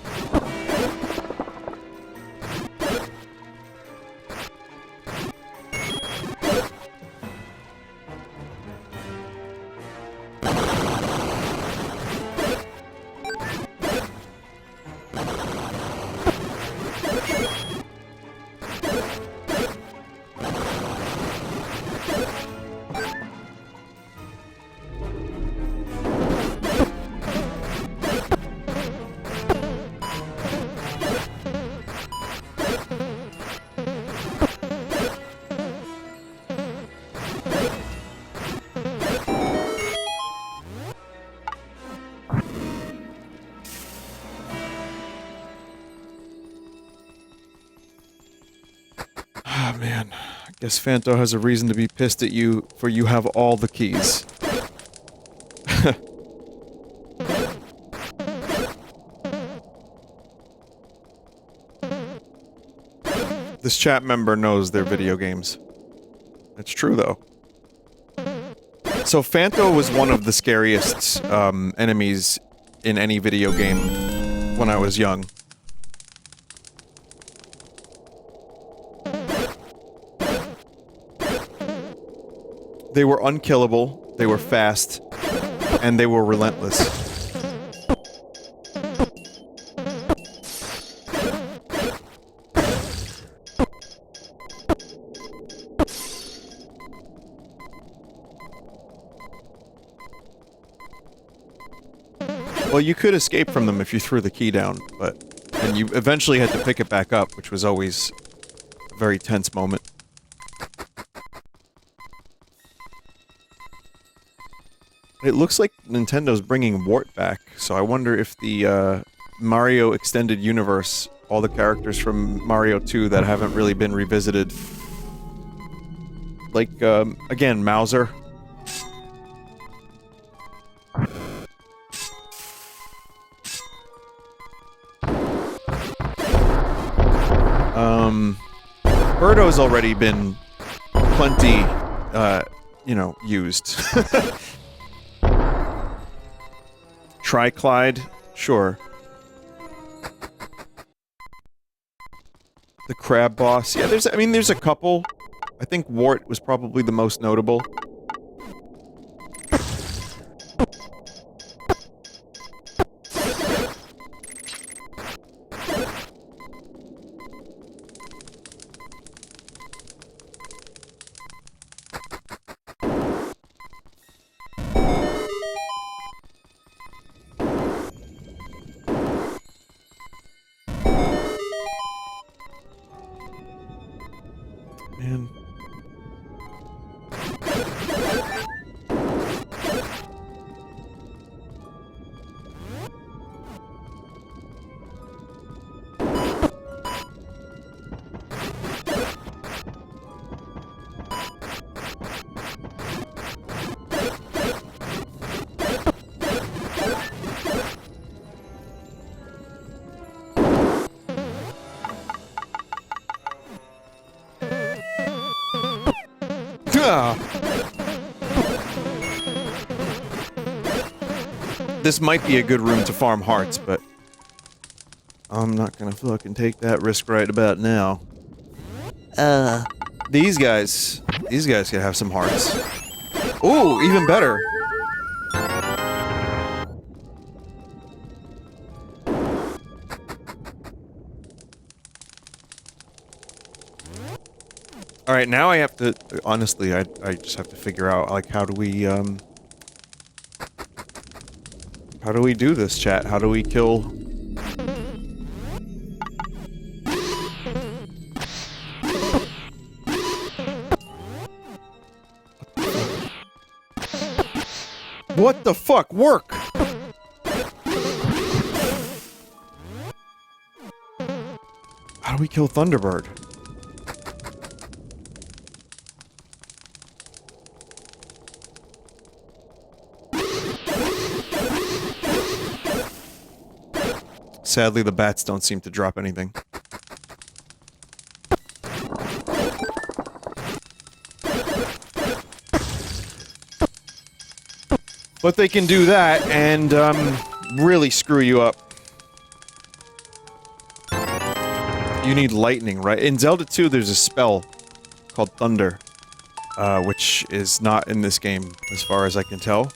Man, I guess Fanto has a reason to be pissed at you, for you have all the keys. This chat member knows their video games. It's true, though. So Fanto was one of the scariest, enemies in any video game when I was young. They were unkillable, they were fast, and they were relentless. Well, you could escape from them if you threw the key down, and you eventually had to pick it back up, which was always a very tense moment. It looks like Nintendo's bringing Wart back, so I wonder if the, Mario Extended Universe, all the characters from Mario 2 that haven't really been revisited. Like, again, Mauser. Birdo's already been plenty, you know, used. Triclide? Sure. The crab boss? Yeah, there's a couple. I think Wart was probably the most notable. Man. This might be a good room to farm hearts, but I'm not gonna fucking take that risk right about now. These guys could have some hearts. Ooh, even better. Alright, now I have to, honestly, I just have to figure out, like, how do we do this, chat? How do we kill... What the fuck? Work! How do we kill Thunderbird? Sadly, the bats don't seem to drop anything. But they can do that and, really screw you up. You need lightning, right? In Zelda 2, there's a spell called Thunder, which is not in this game, as far as I can tell.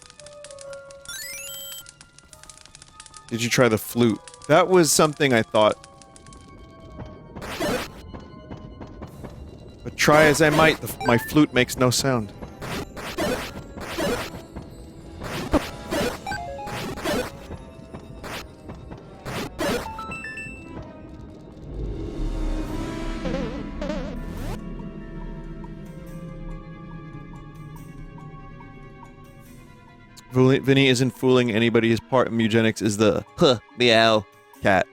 Did you try the flute? That was something I thought. But try as I might, my flute makes no sound. Vinny isn't fooling anybody. His part of eugenics is the meow cat.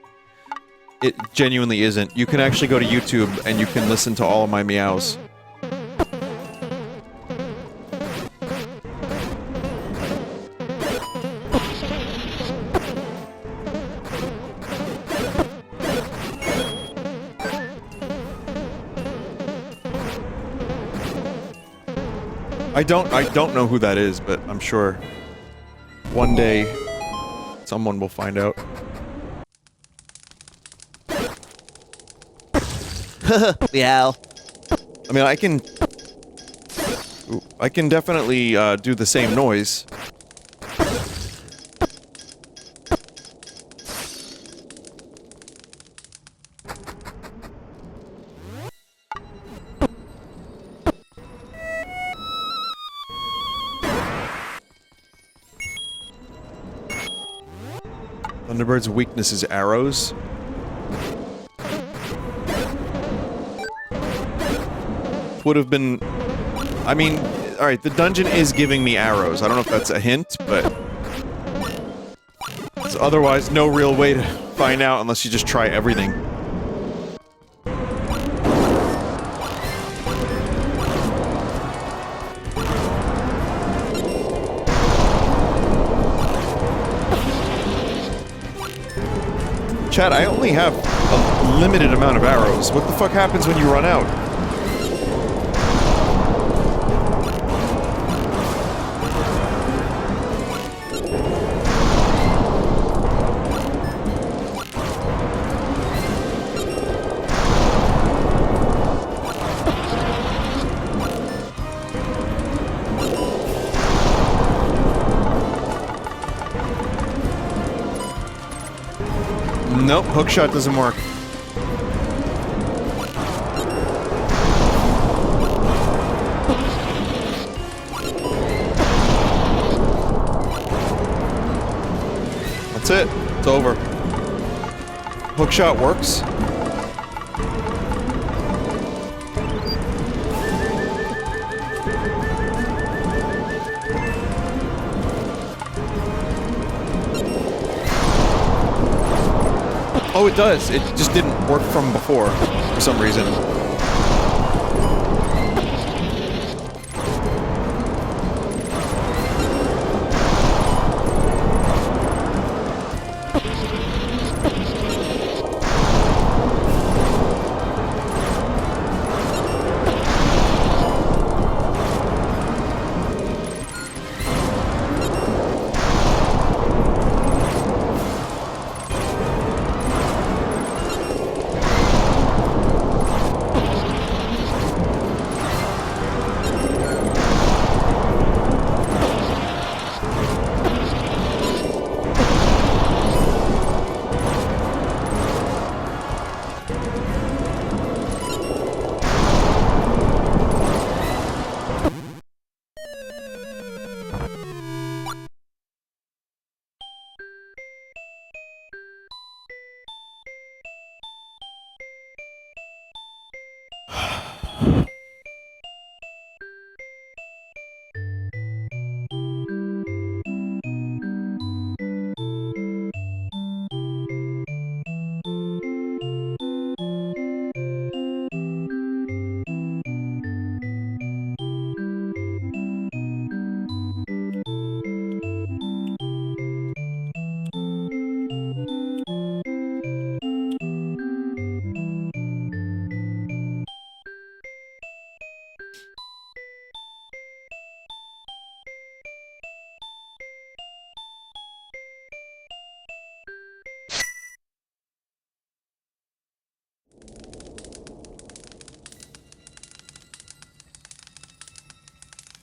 It genuinely isn't. You can actually go to YouTube and you can listen to all of my meows. I don't know who that is, but I'm sure one day someone will find out. Meow. I mean, I can definitely do the same noise. Thunderbird's weakness is arrows. Would have been... I mean, alright, the dungeon is giving me arrows. I don't know if that's a hint, but... There's otherwise no real way to find out unless you just try everything. Chat, I only have a limited amount of arrows. What the fuck happens when you run out? Nope, hookshot doesn't work. That's it. It's over. Hookshot works. Oh, it does. It just didn't work from before, for some reason.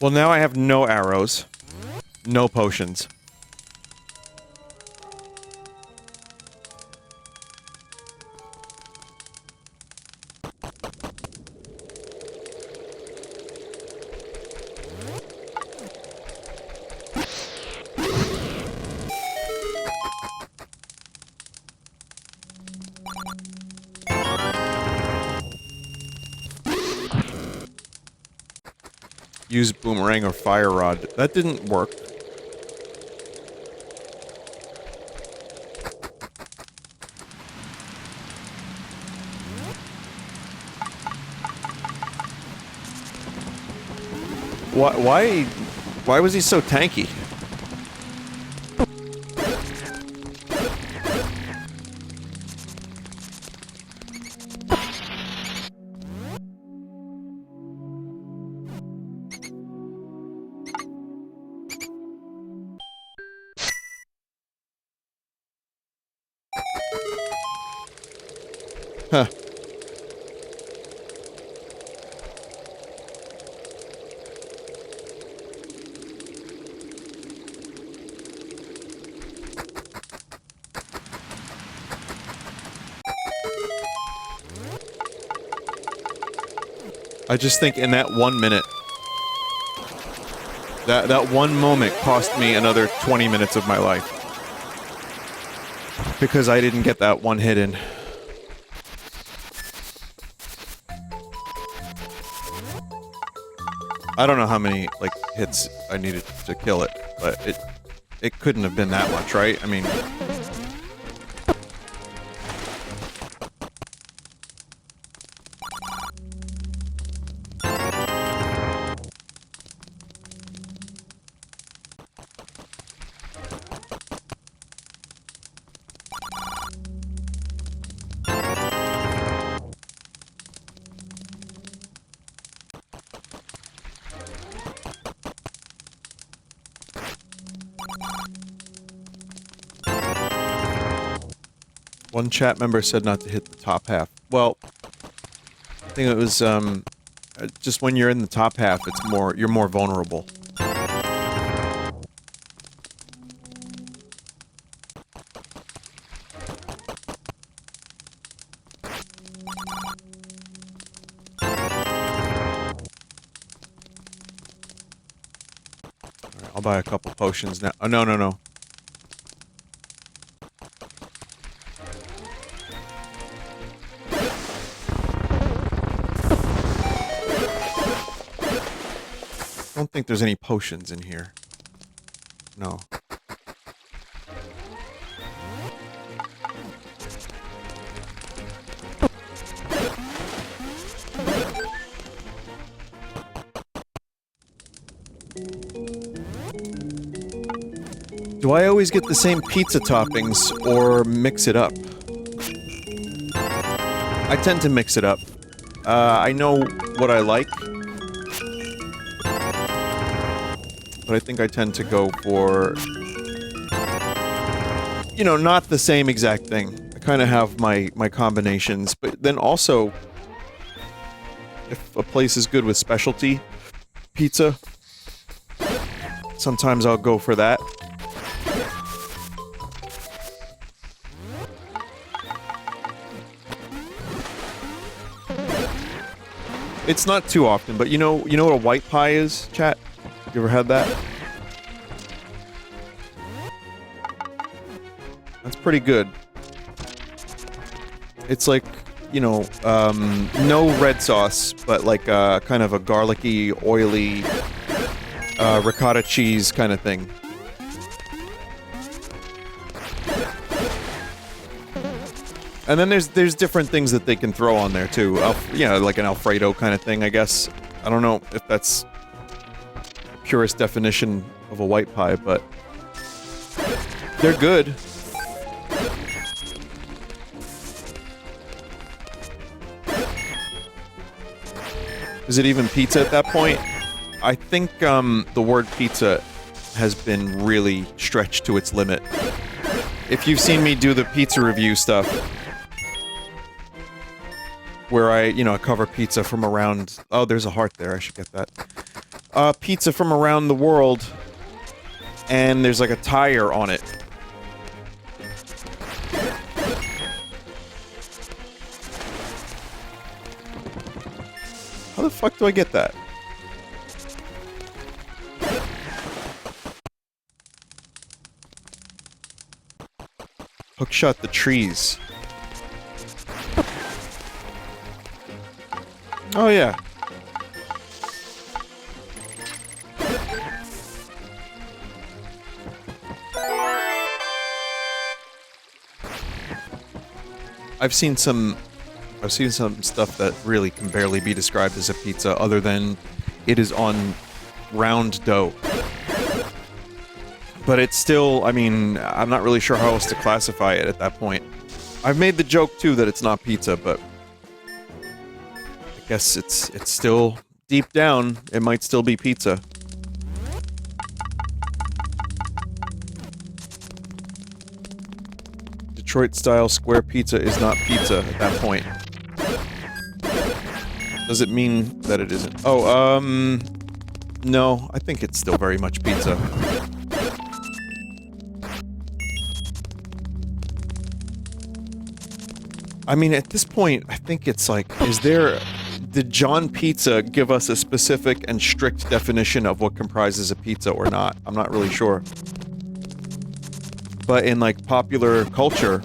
Well, now I have no arrows, no potions. Use boomerang or fire rod. That didn't work. Why was he so tanky? Huh. I just think in that 1 minute, that one moment cost me another 20 minutes of my life. Because I didn't get that one hit in. I don't know how many, like, hits I needed to kill it, but it couldn't have been that much, right? I mean... One chat member said not to hit the top half. Well, I think it was, just when you're in the top half, you're more vulnerable. I'll buy a couple potions now. Oh, no, no, no. I don't think there's any potions in here. No. Do I always get the same pizza toppings or mix it up? I tend to mix it up. I know what I like, but I think I tend to go for, you know, not the same exact thing. I kind of have my combinations, but then also, if a place is good with specialty pizza, sometimes I'll go for that. It's not too often, but you know what a white pie is, chat? You ever had that? That's pretty good. It's like, you know, no red sauce, but like kind of a garlicky, oily, ricotta cheese kind of thing. And then there's different things that they can throw on there too. You know, like an Alfredo kind of thing, I guess. I don't know if that's purest definition of a white pie, but they're good. Is it even pizza at that point? I think the word pizza has been really stretched to its limit. If you've seen me do the pizza review stuff, where I, you know, cover pizza from around... Oh, there's a heart there, I should get that. Pizza from around the world, and there's like a tire on it. How the fuck do I get that? Hookshot the trees. Oh yeah. I've seen some stuff that really can barely be described as a pizza other than it is on round dough. But it's still, I mean, I'm not really sure how else to classify it at that point. I've made the joke too that it's not pizza, but I guess it's still deep down, it might still be pizza. Detroit-style square pizza is not pizza at that point. Does it mean that it isn't? Oh, no, I think it's still very much pizza. I mean, at this point, I think it's like, did John Pizza give us a specific and strict definition of what comprises a pizza or not? I'm not really sure. But in, like, popular culture,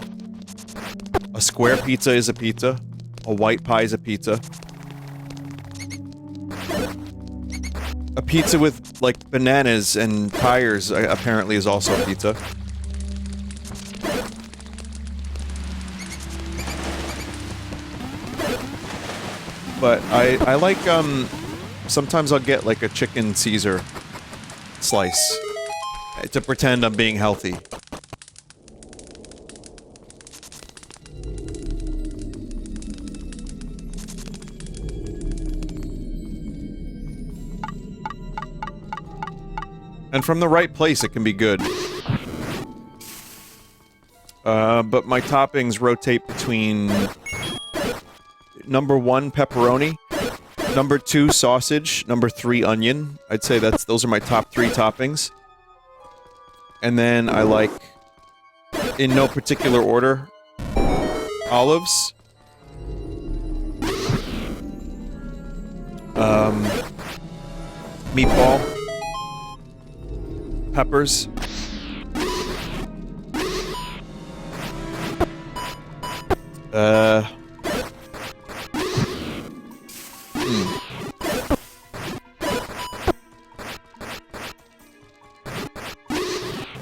a square pizza is a pizza, a white pie is a pizza. A pizza with, like, bananas and tires apparently is also a pizza. But I like, sometimes I'll get, like, a chicken Caesar slice to pretend I'm being healthy. And from the right place, it can be good. But my toppings rotate between... Number 1, pepperoni. Number 2, sausage. Number 3, onion. I'd say those are my top 3 toppings. And then I like, in no particular order, olives. Meatball. peppers.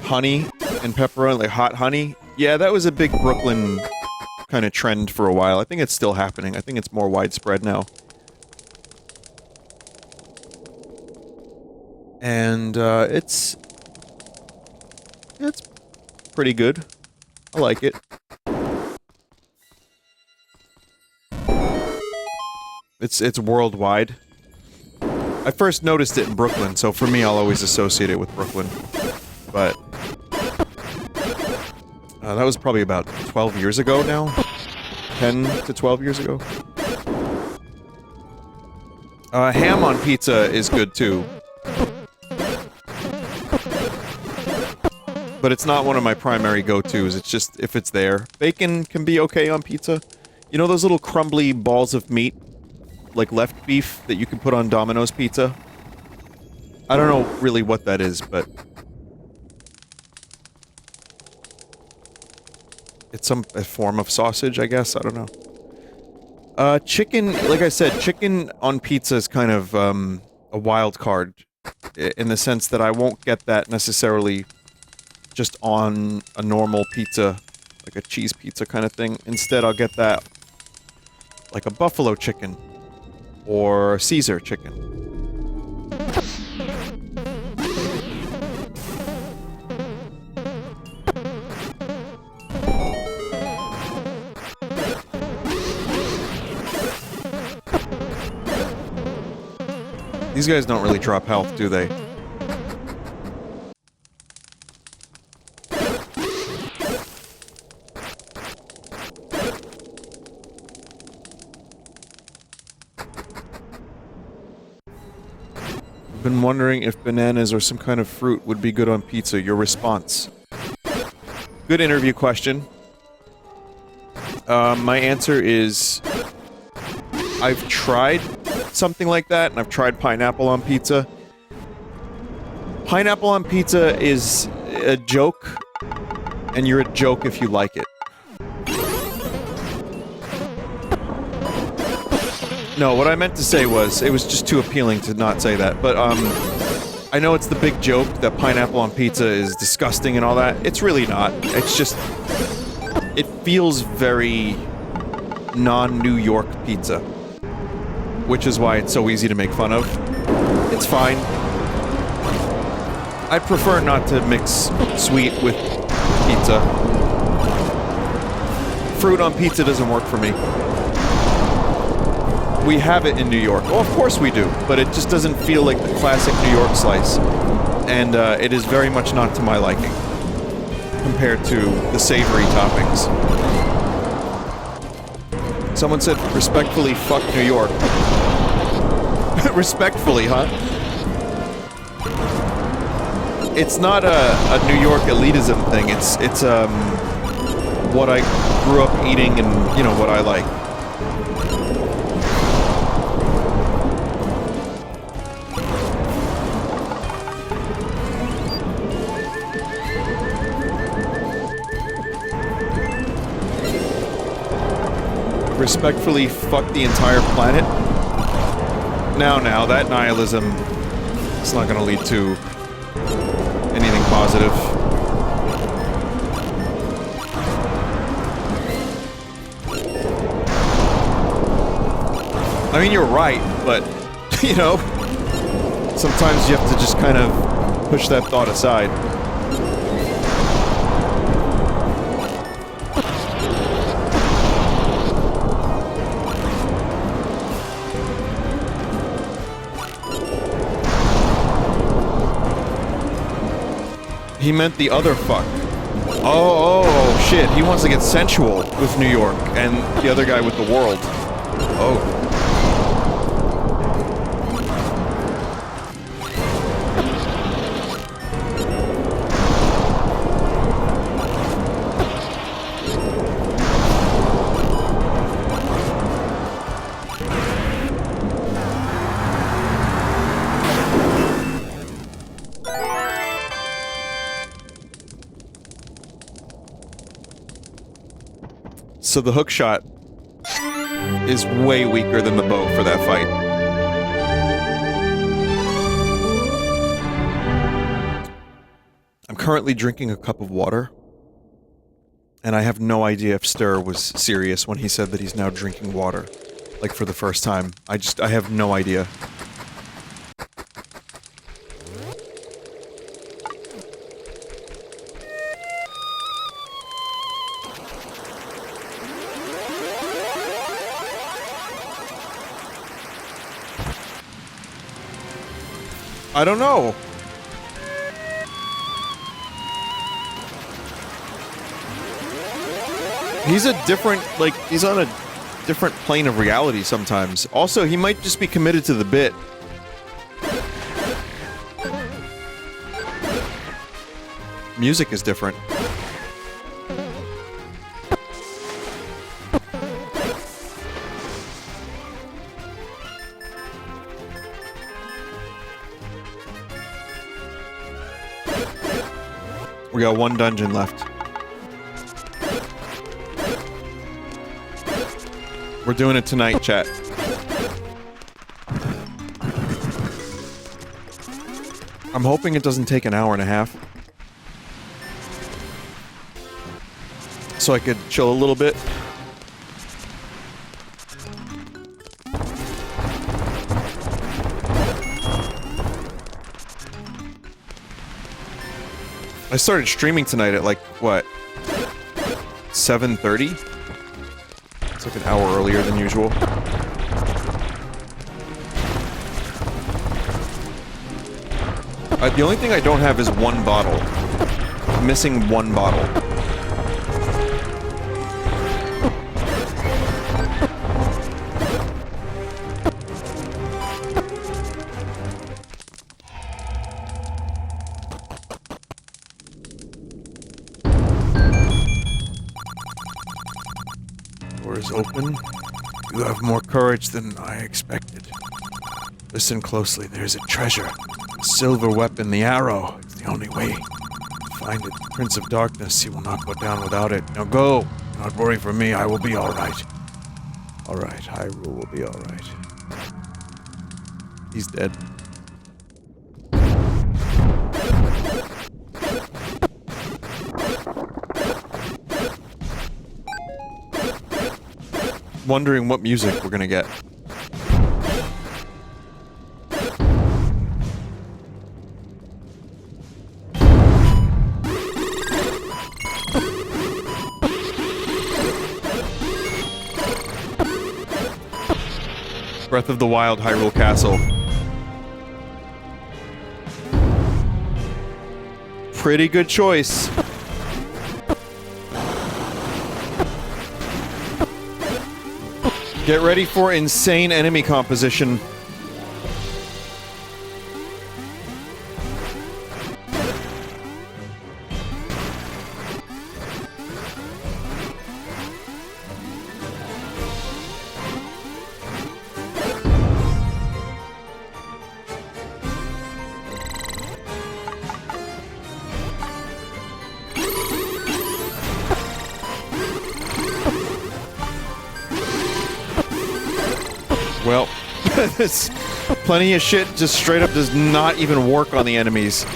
Honey and pepperoni, like hot honey. Yeah, that was a big Brooklyn kind of trend for a while. I think it's still happening. I think it's more widespread now. And, it's pretty good. I like it. It's worldwide. I first noticed it in Brooklyn, so for me I'll always associate it with Brooklyn. But that was probably about 12 years ago now. 10 to 12 years ago. Ham on pizza is good too. But it's not one of my primary go-tos, it's just if it's there. Bacon can be okay on pizza. You know those little crumbly balls of meat? Like left beef that you can put on Domino's pizza? I don't know really what that is, but... it's a form of sausage, I guess? I don't know. Chicken, like I said, chicken on pizza is kind of, a wild card. In the sense that I won't get that necessarily just on a normal pizza, like a cheese pizza kind of thing. Instead, I'll get that like a buffalo chicken or Caesar chicken. These guys don't really drop health, do they? Been wondering if bananas or some kind of fruit would be good on pizza. Your response. Good interview question. My answer is... I've tried something like that, and I've tried pineapple on pizza. Pineapple on pizza is a joke, and you're a joke if you like it. No, what I meant to say was, it was just too appealing to not say that, but, I know it's the big joke that pineapple on pizza is disgusting and all that. It's really not. It's just... it feels very... non-New York pizza. Which is why it's so easy to make fun of. It's fine. I prefer not to mix sweet with pizza. Fruit on pizza doesn't work for me. We have it in New York. Oh, of course we do, but it just doesn't feel like the classic New York slice. And it is very much not to my liking, compared to the savory toppings. Someone said, respectfully, fuck New York. Respectfully, huh? It's not a New York elitism thing, it's what I grew up eating and, you know, what I like. Respectfully fuck the entire planet? Now, that nihilism is not gonna lead to anything positive. I mean, you're right, but, you know, sometimes you have to just kind of push that thought aside. He meant the other fuck. Oh, shit. He wants to get sensual with New York and the other guy with the world. Oh. So the hook shot is way weaker than the bow for that fight. I'm currently drinking a cup of water, and I have no idea if Stir was serious when he said that he's now drinking water, like for the first time. I have no idea. I don't know. He's a different, like, he's on a different plane of reality sometimes. Also, he might just be committed to the bit. Music is different. We got one dungeon left. We're doing it tonight, chat. I'm hoping it doesn't take an hour and a half. So I could chill a little bit. I started streaming tonight at like, what? 7:30? It's like an hour earlier than usual. The only thing I don't have is one bottle. I'm missing one bottle. Open. You have more courage than I expected. Listen closely, there's a treasure. A silver weapon, the arrow. It's the only way. Find it. Prince of Darkness, he will not go down without it. Now go! Do not worry for me, I will be alright. Alright, Hyrule will be alright. He's dead. Wondering what music we're gonna get. Breath of the Wild, Hyrule Castle. Pretty good choice. Get ready for insane enemy composition. Well, there's plenty of shit just straight up does not even work on the enemies.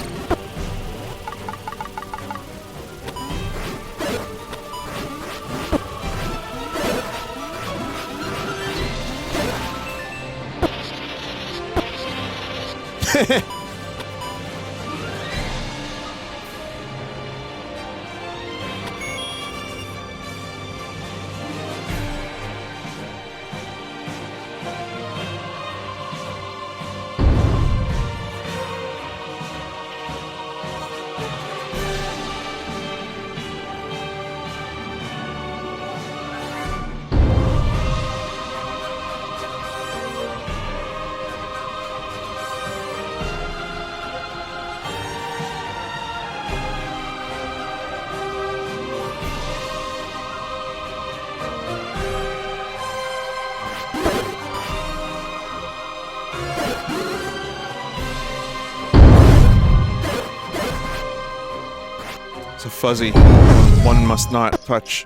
It's a fuzzy. One must not touch.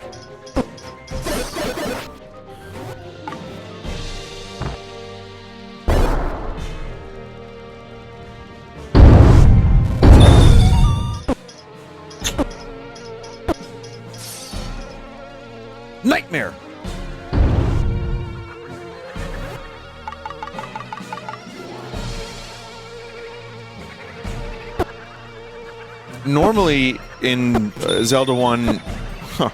Nightmare! Normally, in Zelda 1... Huh.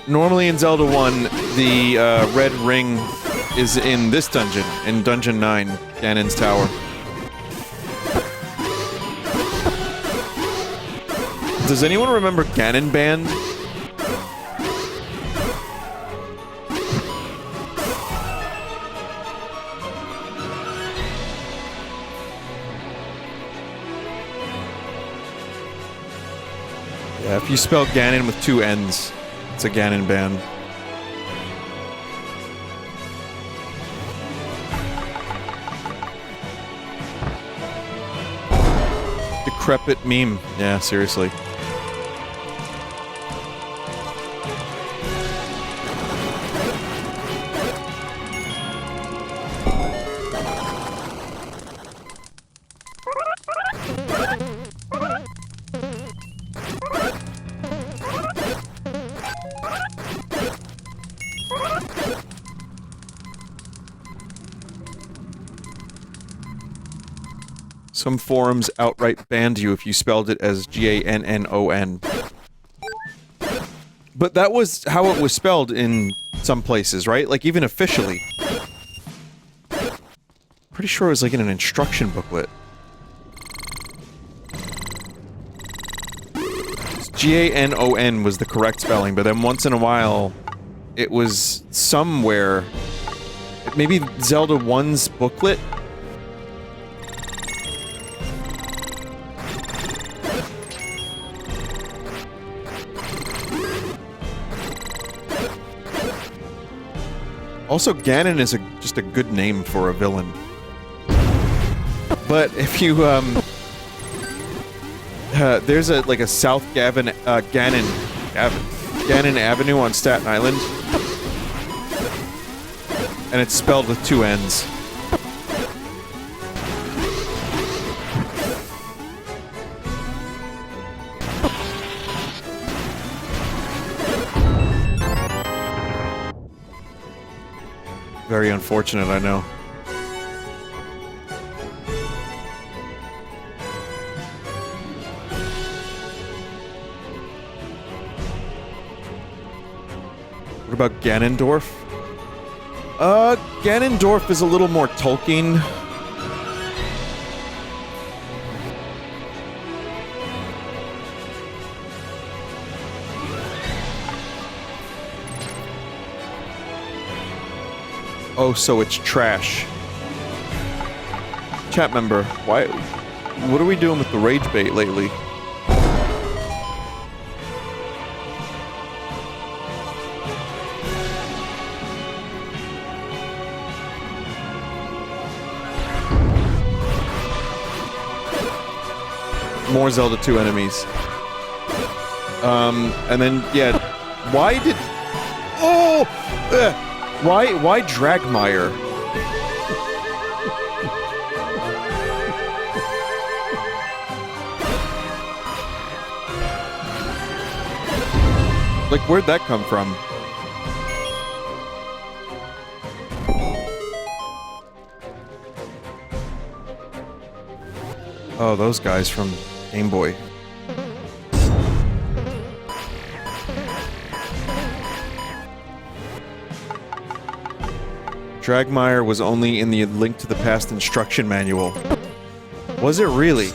Normally in Zelda 1, the red ring is in this dungeon, in Dungeon 9, Ganon's Tower. Does anyone remember Ganon Band? Yeah, if you spell Ganon with 2 N's, it's a Ganon Band. Decrepit meme. Yeah, seriously. Some forums outright banned you if you spelled it as G-A-N-N-O-N. But that was how it was spelled in some places, right? Like, even officially. Pretty sure it was like in an instruction booklet. G-A-N-O-N was the correct spelling, but then once in a while, it was somewhere... Maybe Zelda 1's booklet? Also, Ganon is just a good name for a villain. But if you, there's a South Ganon Avenue on Staten Island. And it's spelled with 2 N's. Very unfortunate, I know. What about Ganondorf? Ganondorf is a little more Tolkien. Oh, so it's trash. Chat member, why? What are we doing with the rage bait lately? More Zelda 2 enemies. And then, yeah, why did... Oh! Why Dragmire? Like, where'd that come from? Oh, those guys from Game Boy. Dragmire was only in the Link to the Past instruction manual. Was it really?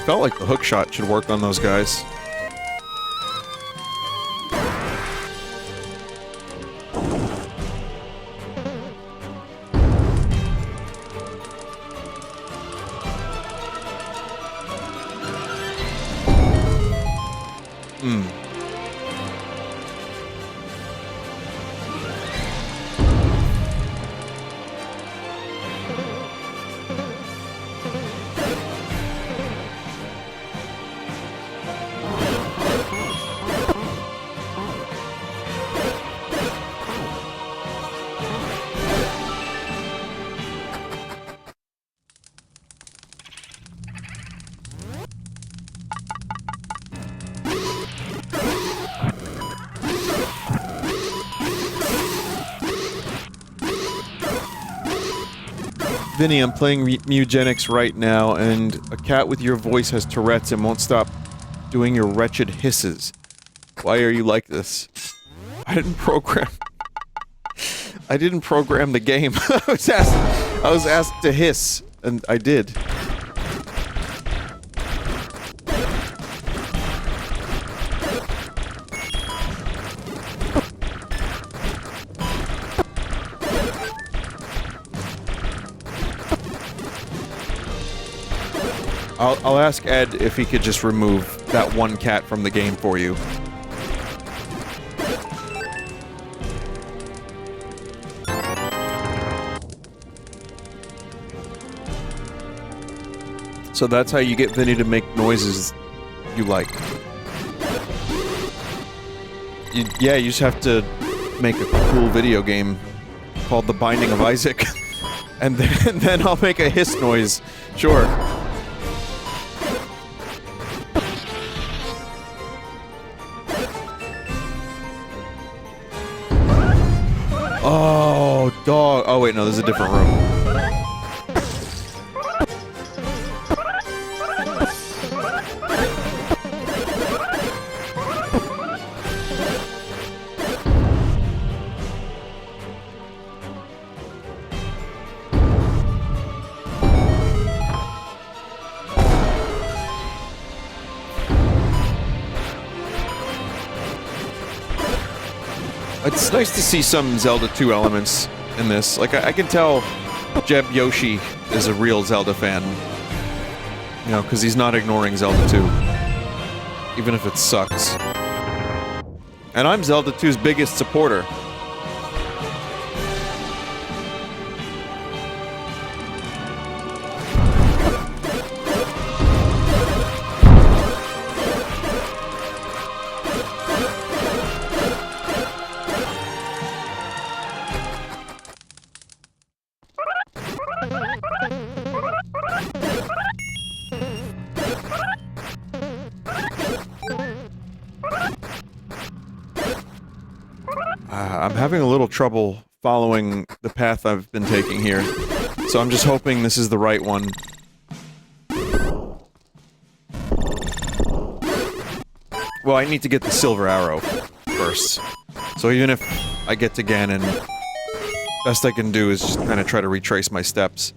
Felt like the hookshot should work on those guys. Mm. Vinny, I'm playing Mugenics right now, and a cat with your voice has Tourette's and won't stop doing your wretched hisses. Why are you like this? I didn't program... I didn't program the game. I was asked to hiss, and I did. I'll ask Ed if he could just remove that one cat from the game for you. So that's how you get Vinny to make noises you like. Yeah, you just have to make a cool video game called The Binding of Isaac. And then I'll make a hiss noise. Sure. Oh, dog. Oh, wait, no, there's a different room. It's nice to see some Zelda 2 elements in this. Like, I can tell Jeb Yoshi is a real Zelda fan. You know, because he's not ignoring Zelda 2. Even if it sucks. And I'm Zelda 2's biggest supporter. I'm having a little trouble following the path I've been taking here, so I'm just hoping this is the right one. Well, I need to get the silver arrow first, so even if I get to Ganon, best I can do is just kind of try to retrace my steps.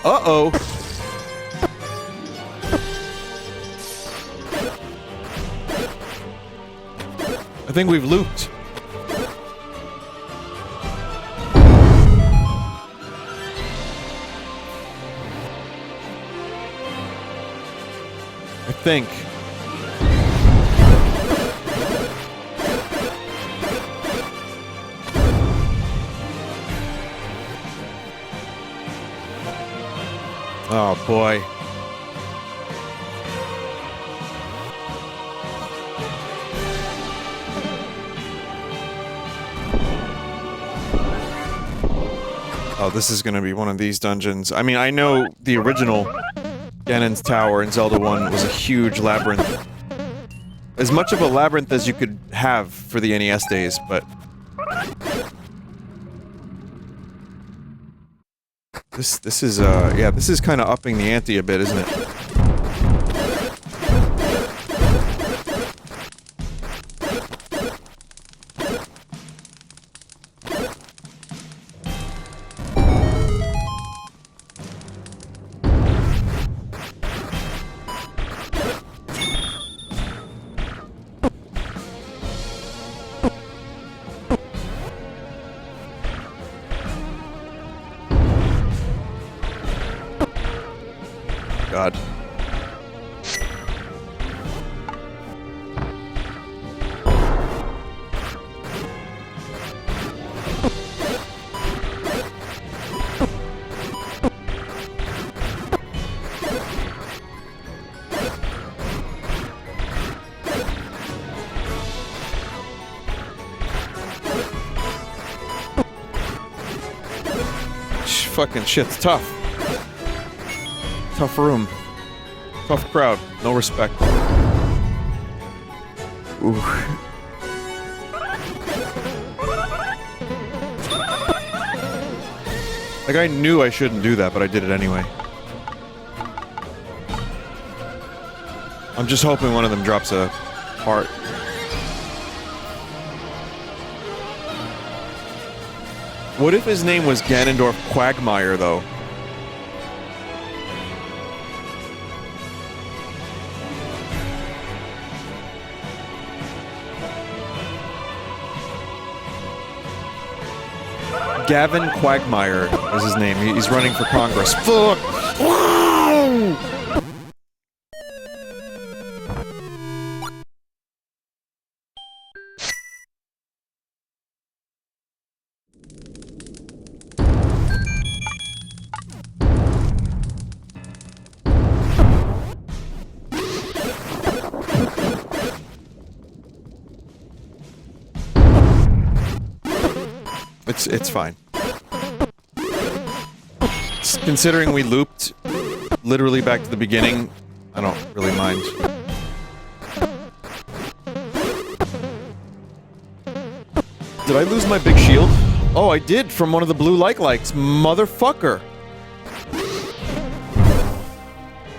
Uh-oh. I think we've looped. I think. Oh boy. Oh, this is gonna be one of these dungeons. I mean, I know the original Ganon's Tower in Zelda 1 was a huge labyrinth. As much of a labyrinth as you could have for the NES days, but... This is, yeah, this is kinda upping the ante a bit, isn't it? God. Fucking shit's tough. Tough room. Tough crowd. No respect. Ooh. Like, I knew I shouldn't do that, but I did it anyway. I'm just hoping one of them drops a heart. What if his name was Ganondorf Quagmire, though? Gavin Quagmire is his name. He's running for Congress. Fuck! Wow! It's fine. Considering we looped literally back to the beginning, I don't really mind. Did I lose my big shield? Oh, I did, from one of the blue like-likes. Motherfucker!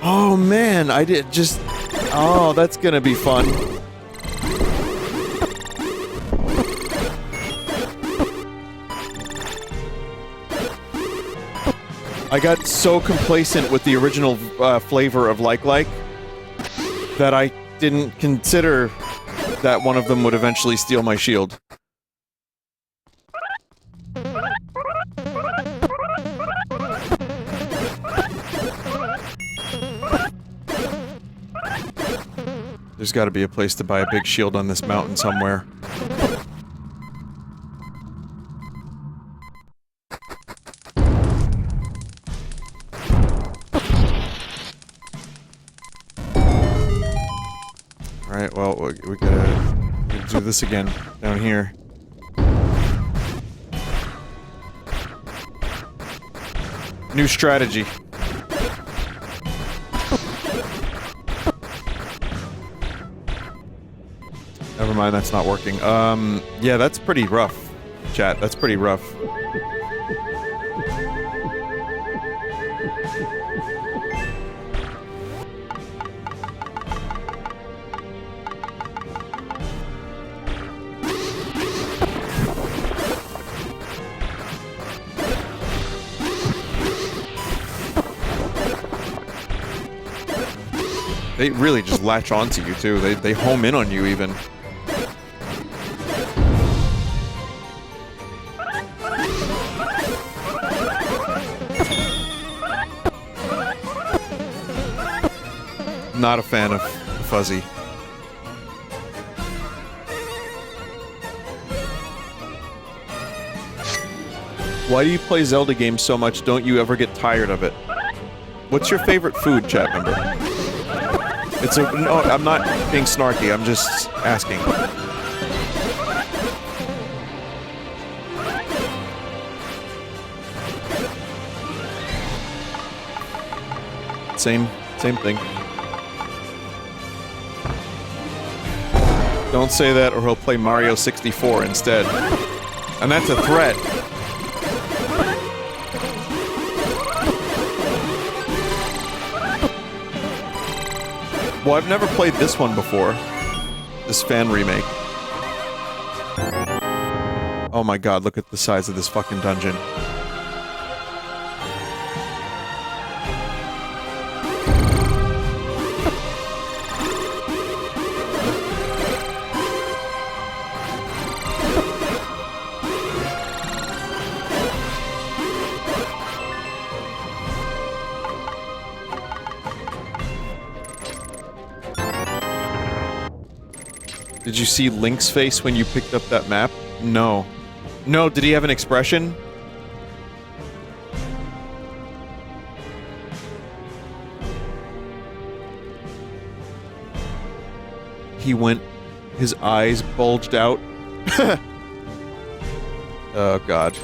Oh man, I did just... Oh, that's gonna be fun. I got so complacent with the original flavor of like that I didn't consider that one of them would eventually steal my shield. There's gotta be a place to buy a big shield on this mountain somewhere. Alright, well, we gotta do this again, down here. New strategy. Never mind, that's not working. Yeah, that's pretty rough, chat. That's pretty rough. They really just latch onto you, too. They home in on you, even. Not a fan of Fuzzy. Why do you play Zelda games so much? Don't you ever get tired of it? What's your favorite food, chat member? It's a... No, I'm not being snarky, I'm just asking. same thing. Don't say that or he'll play Mario 64 instead. And that's a threat. Well, I've never played this one before. This Fan Remake. Oh my god, look at the size of this fucking dungeon. Did you see Link's face when you picked up that map? No. No, did he have an expression? He went... His eyes bulged out. Oh, God.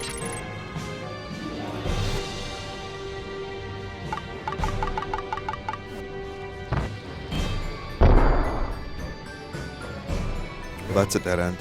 Well, that's a dead end.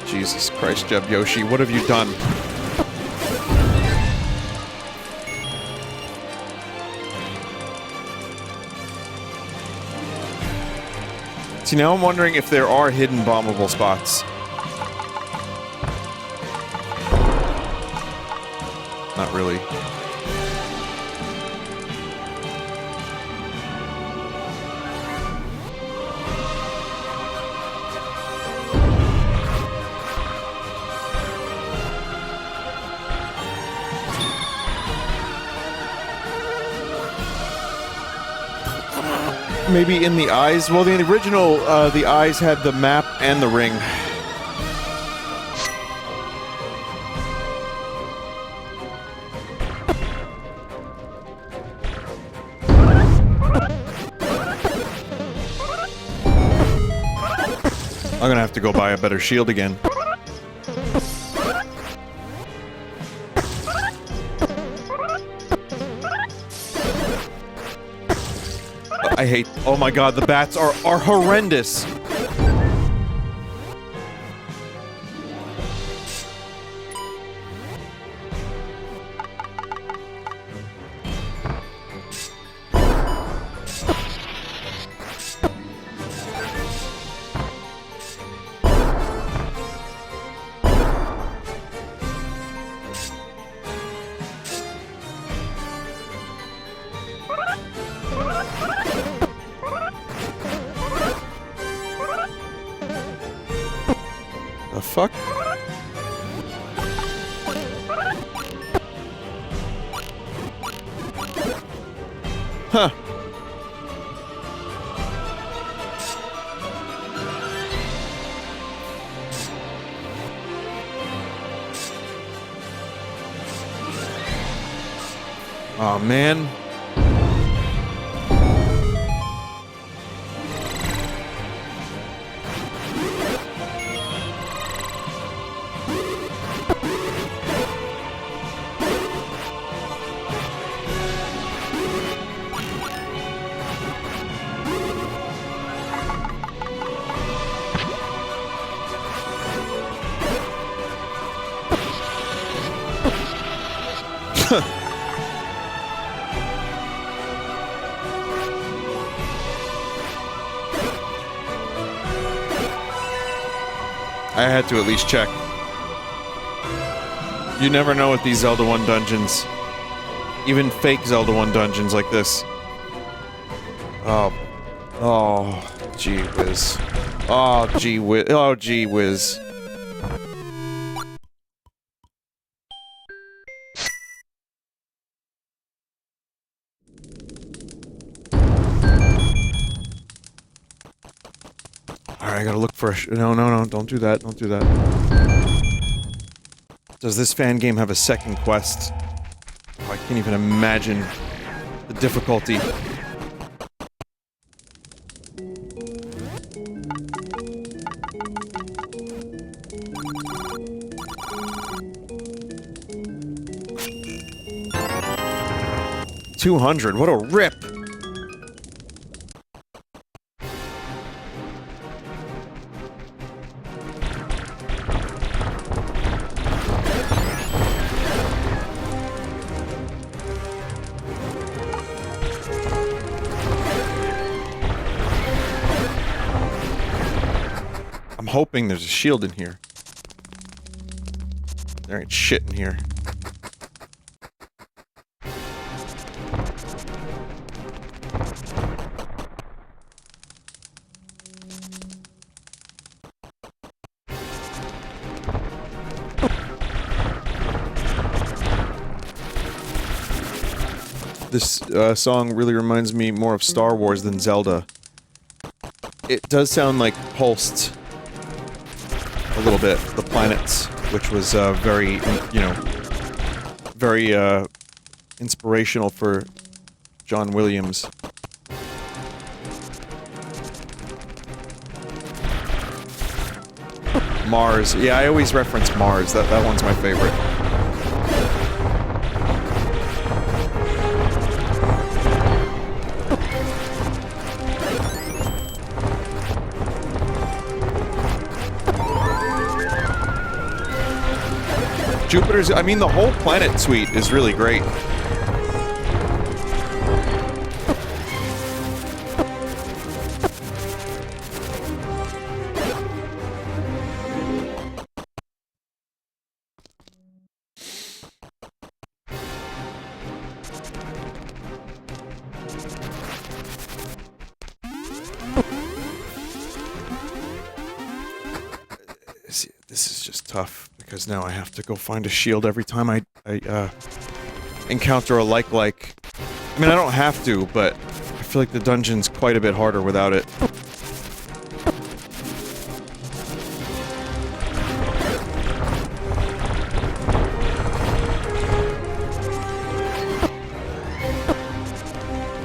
Jesus Christ, Jeb Yoshi, what have you done? See, now I'm wondering if there are hidden bombable spots. Not really. Maybe in the eyes? Well, the original, the eyes had the map and the ring. I'm gonna have to go buy a better shield again. I hate... Oh my god, the bats are horrendous! The fuck? Huh. Oh man. I had to at least check. You never know with these Zelda 1 dungeons. Even fake Zelda 1 dungeons like this. Oh. Oh, gee whiz. Oh, gee whiz. Oh, gee whiz. I gotta look for a no, don't do that, don't do that. Does this fan game have a second quest? Oh, I can't even imagine the difficulty. $200, what a rip! I'm hoping there's a shield in here. There ain't shit in here. This song really reminds me more of Star Wars than Zelda. It does sound like pulsed a little bit, the planets, which was very, you know, very inspirational for John Williams. Mars. Yeah, I always reference Mars. That one's my favorite. Jupiter's, I mean, the whole planet suite is really great. This is just tough, because now I have to go find a shield every time I encounter a like. I mean, I don't have to, but I feel like the dungeon's quite a bit harder without it.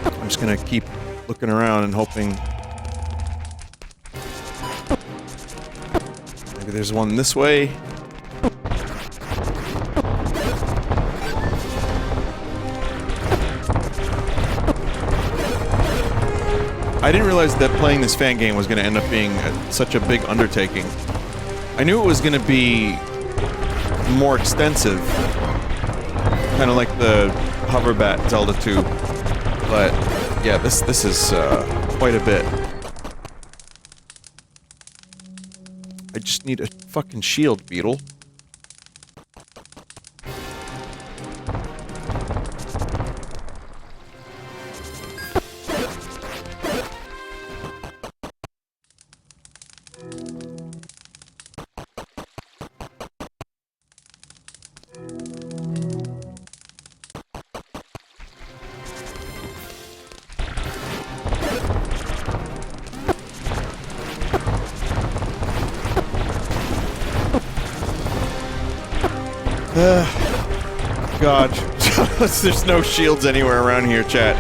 I'm just gonna keep looking around and hoping... Maybe there's one this way. I didn't realize that playing this fan game was going to end up being such a big undertaking. I knew it was going to be more extensive, kind of like the Hoverbat Zelda 2, but yeah, this is quite a bit. I just need a fucking shield, Beetle. God. There's no shields anywhere around here, chat.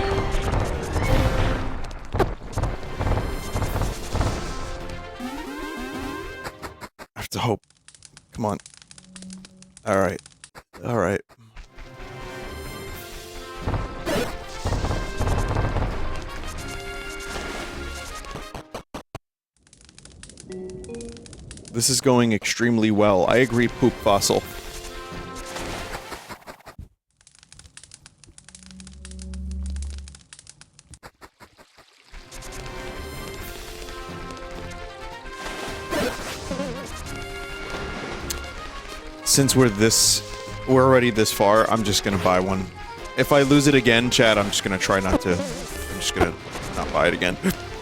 I have to hope. Come on. Alright. Alright. This is going extremely well. I agree, Poop Fossil. Since we're already this far, I'm just gonna buy one. If I lose it again, chat, I'm just gonna try not to. I'm just gonna not buy it again.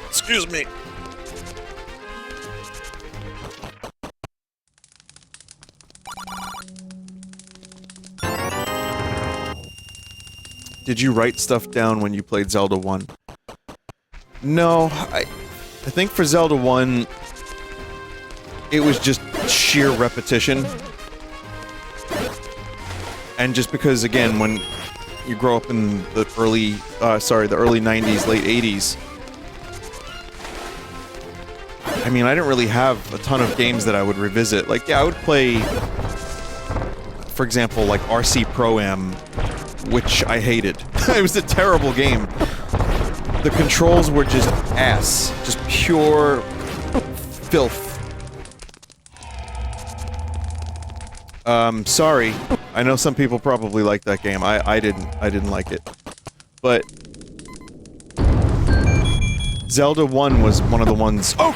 Excuse me. Did you write stuff down when you played Zelda 1? No, I think for Zelda 1, it was just sheer repetition. And just because, again, when you grow up in the early 90s, late 80s, I mean, I didn't really have a ton of games that I would revisit. Like, yeah, I would play, for example, like RC Pro-Am, which I hated. It was a terrible game. The controls were just ass. Just pure filth. Sorry. I know some people probably like that game. I didn't like it. But Zelda 1 was one of the ones— oh!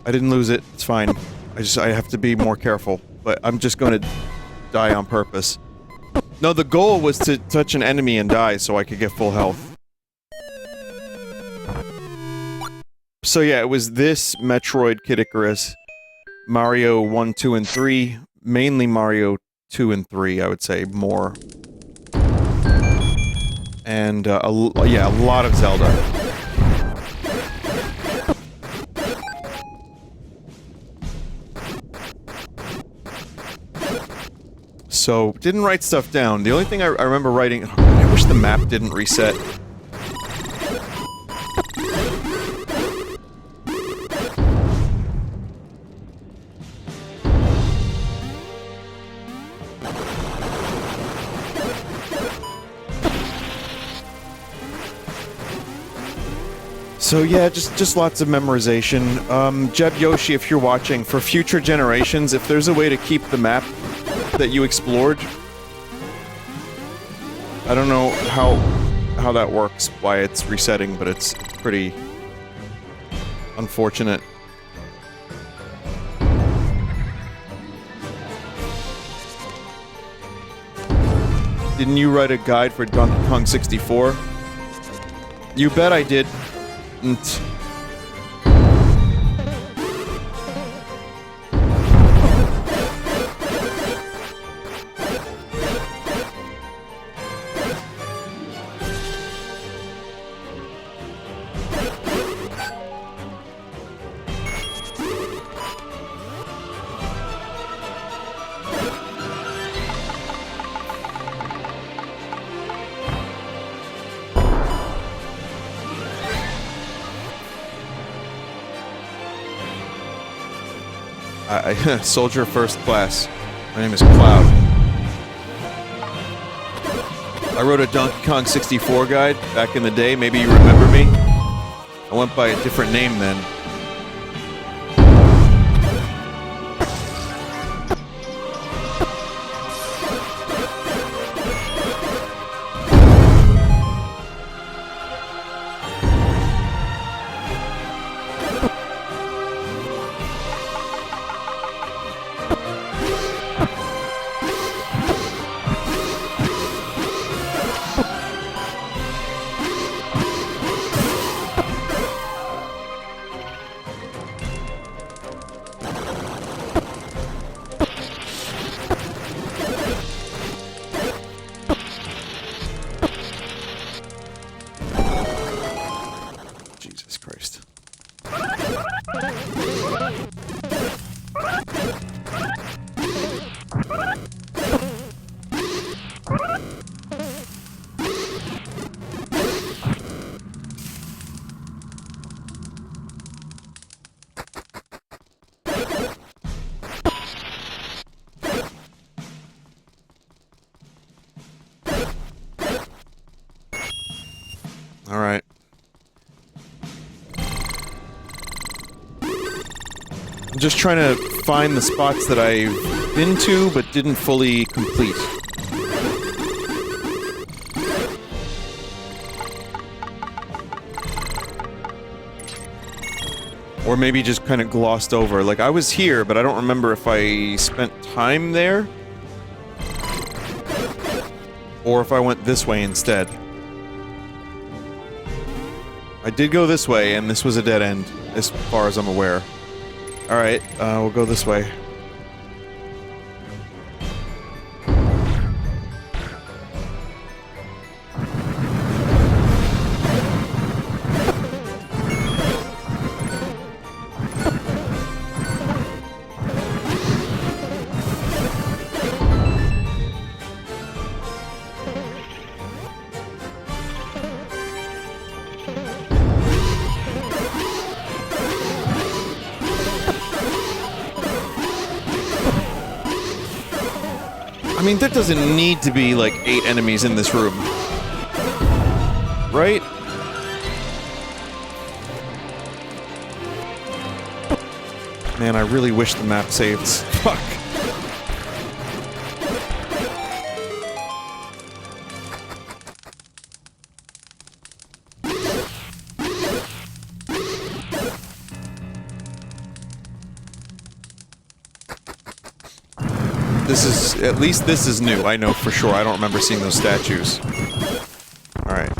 I didn't lose it. It's fine. I have to be more careful. But I'm just gonna die on purpose. No, the goal was to touch an enemy and die so I could get full health. So yeah, it was this, Metroid, Kid Icarus, Mario 1, 2, and 3. Mainly Mario 2 and 3, I would say, more. And, yeah, a lot of Zelda. So, didn't write stuff down. The only thing I remember writing— I wish the map didn't reset. So yeah, just lots of memorization. Jeb Yoshi, if you're watching, for future generations, if there's a way to keep the map that you explored, I don't know how that works, why it's resetting, but it's pretty unfortunate. Didn't you write a guide for Donkey Kong 64? You bet I did. Soldier First Class. My name is Cloud. I wrote a Donkey Kong 64 guide back in the day. Maybe you remember me. I went by a different name then. Alright. I'm just trying to find the spots that I've been to but didn't fully complete. Or maybe just kind of glossed over. Like, I was here, but I don't remember if I spent time there, or if I went this way instead. I did go this way, and this was a dead end, as far as I'm aware. Alright, we'll go this way. I mean, there doesn't need to be, like, 8 enemies in this room. Right? Man, I really wish the map saved. Fuck. This is, at least this is new, I know for sure. I don't remember seeing those statues. Alright.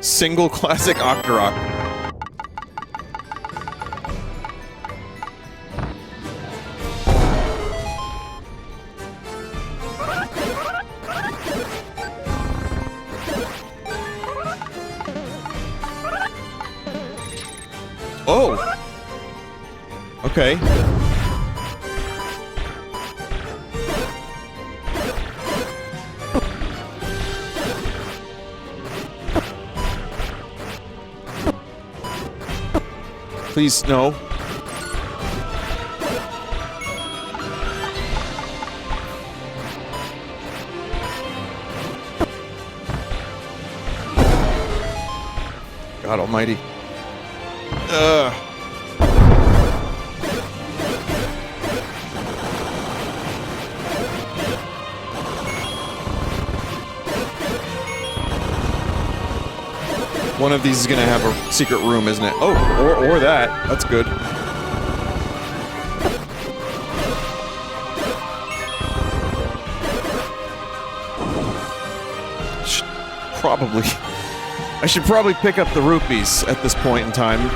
Single classic Octorok. Oh! Okay. Please, no. God almighty. One of these is gonna have a secret room, isn't it? Oh, or that. That's good. I should probably pick up the rupees at this point in time.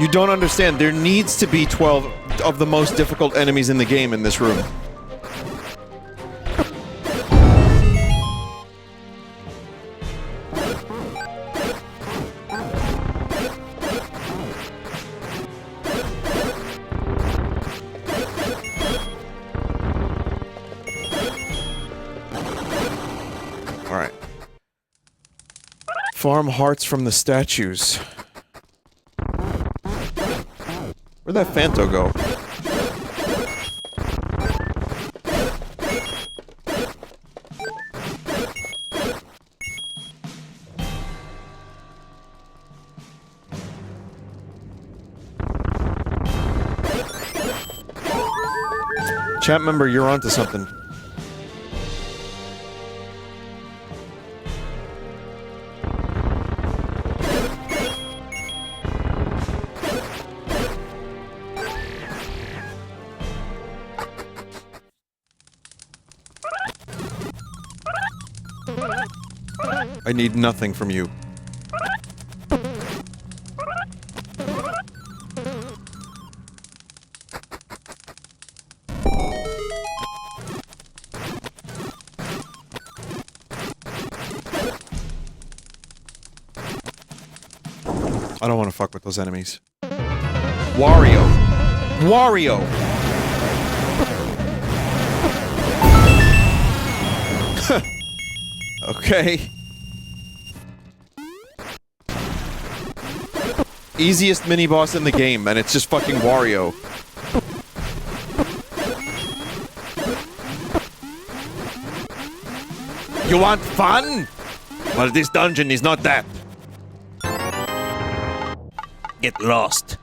You don't understand. There needs to be 12 of the most difficult enemies in the game in this room. Alright. Farm hearts from the statues. Where'd that Phanto go? Chat member, you're onto something. I need nothing from you. I don't want to fuck with those enemies. Wario! Wario! Okay. Easiest mini-boss in the game, and it's just fucking Wario. You want fun? Well, this dungeon is not that. Get lost.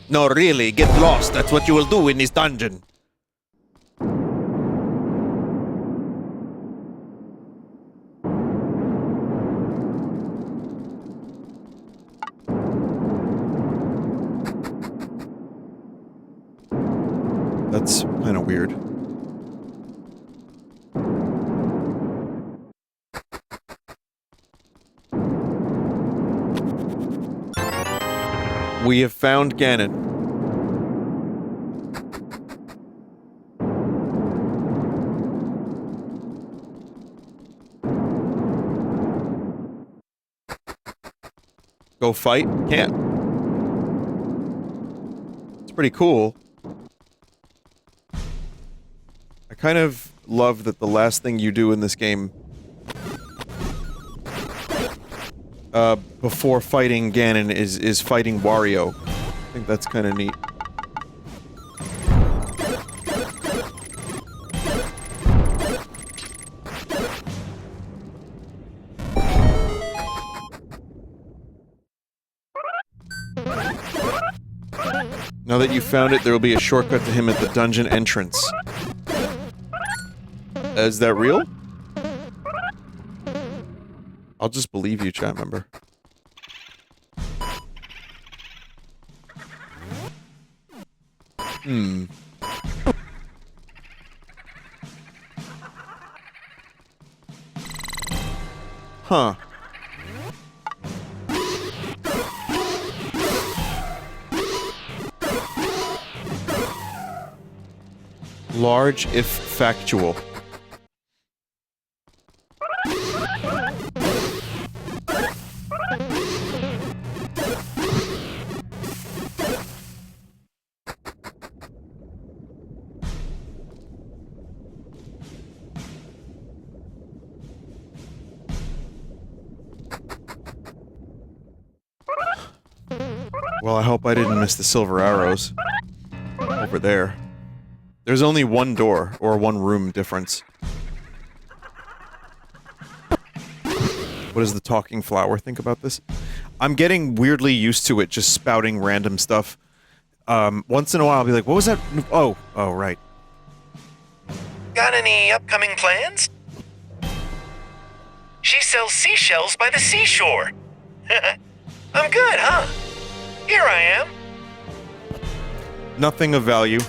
No, really, get lost. That's what you will do in this dungeon. That's kind of weird. We have found Ganon. Go fight? Can't. It's pretty cool. I kind of love that the last thing you do in this game before fighting Ganon is fighting Wario. I think that's kind of neat. Now that you found it, there will be a shortcut to him at the dungeon entrance. Is that real? I'll just believe you, chat member. Hmm. Huh. Large if factual. Well, I hope I didn't miss the silver arrows. Over there. There's only one door, or one room difference. What does the talking flower think about this? I'm getting weirdly used to it just spouting random stuff. Once in a while I'll be like, what was that? Oh, right. Got any upcoming plans? She sells seashells by the seashore. I'm good, huh? Here I am. Nothing of value.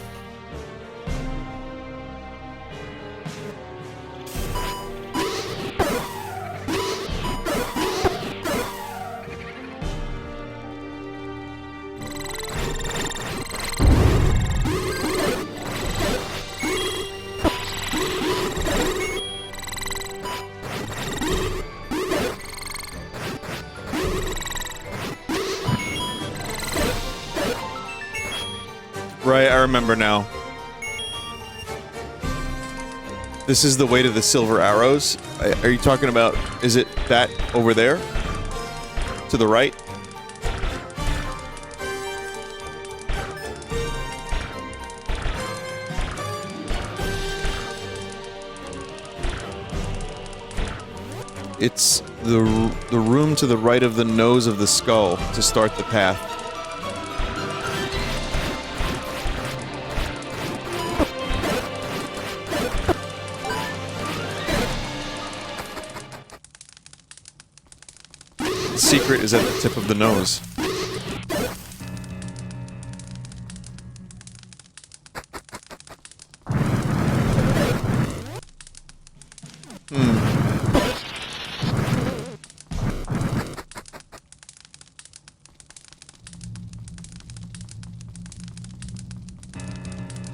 Right, I remember now. This is the way to the silver arrows? Are you talking about... is it that over there? To the right? It's the room to the right of the nose of the skull to start the path. Secret is at the tip of the nose.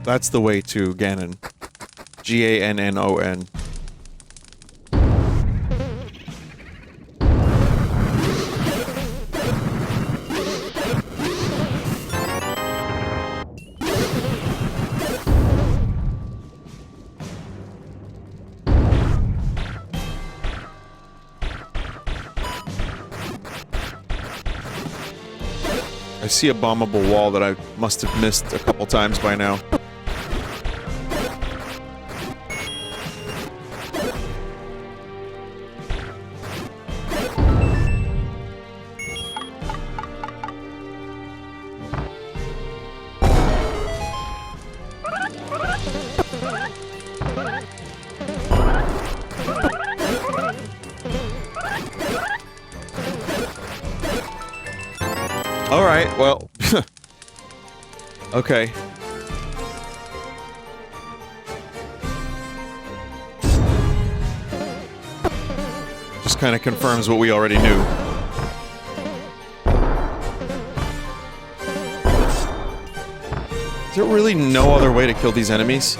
That's the way to Ganon. G-A-N-N-O-N. I see a bombable wall that I must have missed a couple times by now. Alright, well... okay. just kind of confirms what we already knew. Is there really no other way to kill these enemies?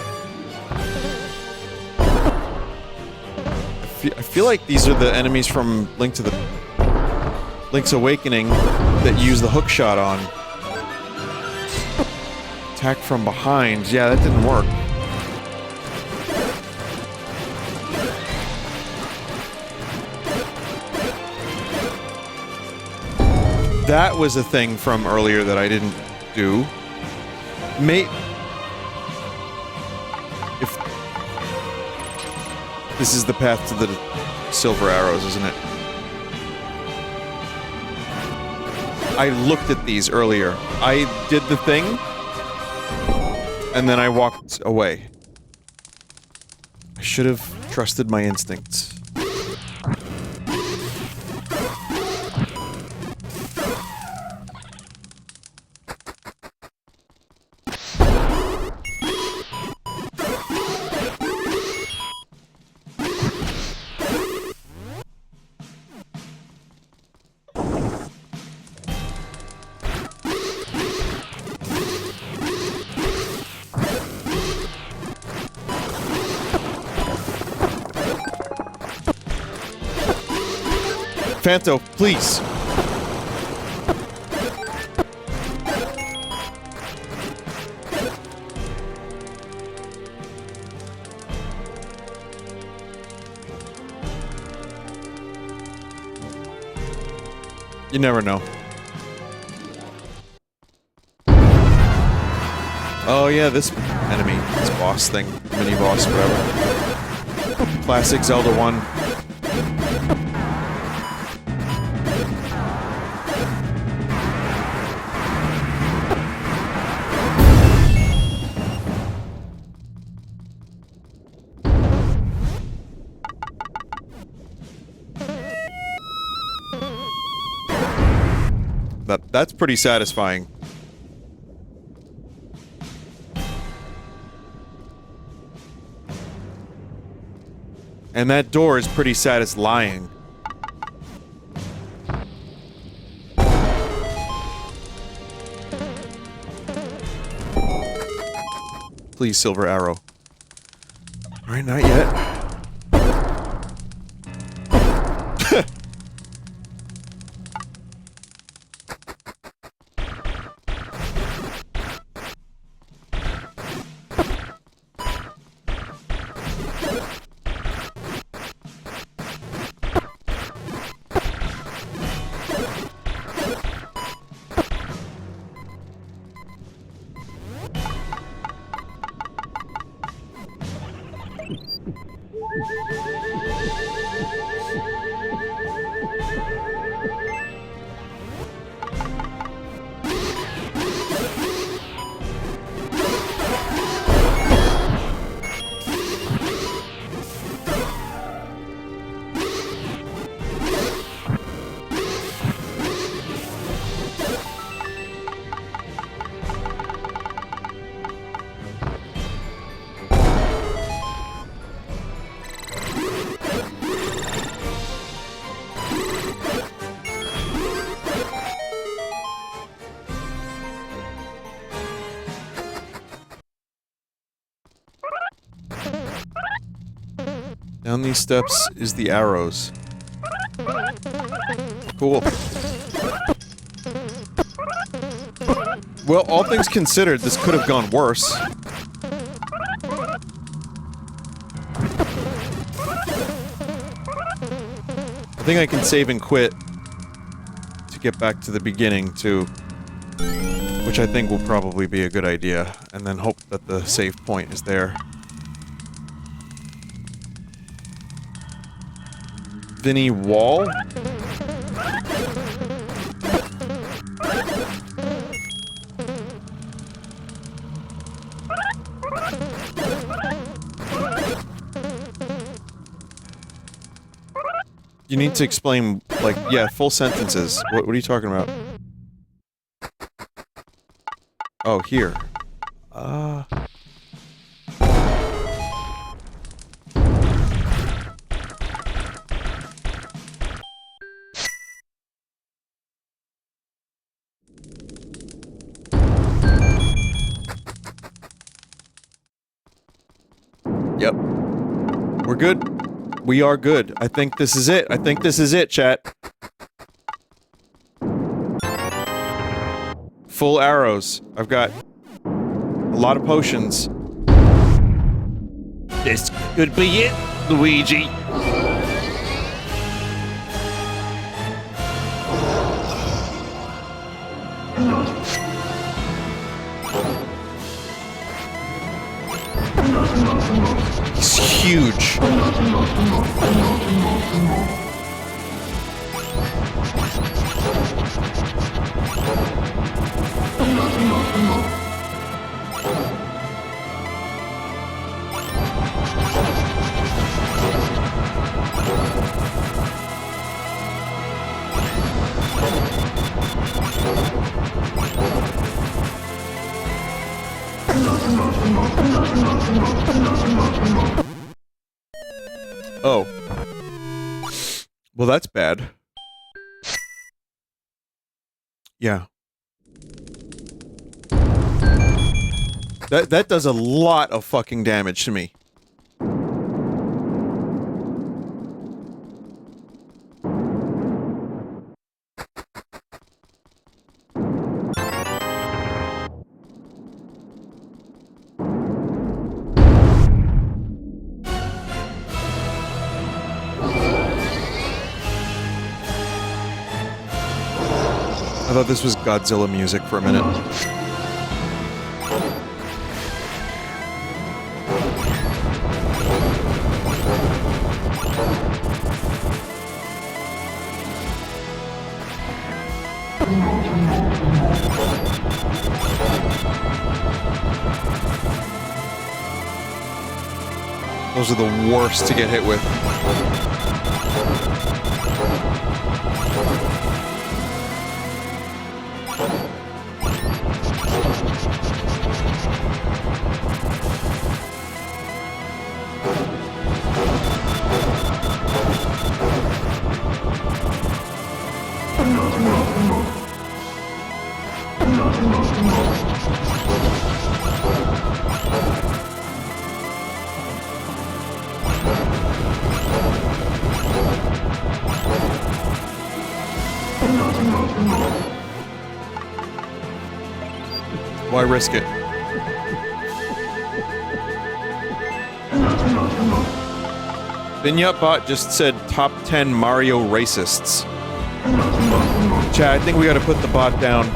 I feel like these are the enemies from Link's Awakening that use the hook shot on. Attack from behind. Yeah, that didn't work. That was a thing from earlier that I didn't do. If this is the path to the silver arrows, isn't it? I looked at these earlier. I did the thing, and then I walked away. I should have trusted my instincts. Fanto, please. You never know. Oh yeah, this enemy, this boss thing, mini boss, whatever. Classic Zelda 1. That's pretty satisfying. And that door is pretty satisfying. Please, silver arrow. Alright, not yet. Down these steps is the arrows. Cool. Well, all things considered, this could have gone worse. I think I can save and quit to get back to the beginning, too. Which I think will probably be a good idea, and then hope that the save point is there. Vinny wall? You need to explain, like, yeah, full sentences. What are you talking about? Oh, here. Yep. We're good. We are good. I think this is it. I think this is it, chat. Full arrows. I've got a lot of potions. This could be it, Luigi. He's huge. Oh. Well, that's bad. Yeah. That does a lot of fucking damage to me. I thought this was Godzilla music for a minute. Those are the worst to get hit with. Why risk it? VinyaBot just said top 10 Mario racists. Chad, I think we gotta put the bot down.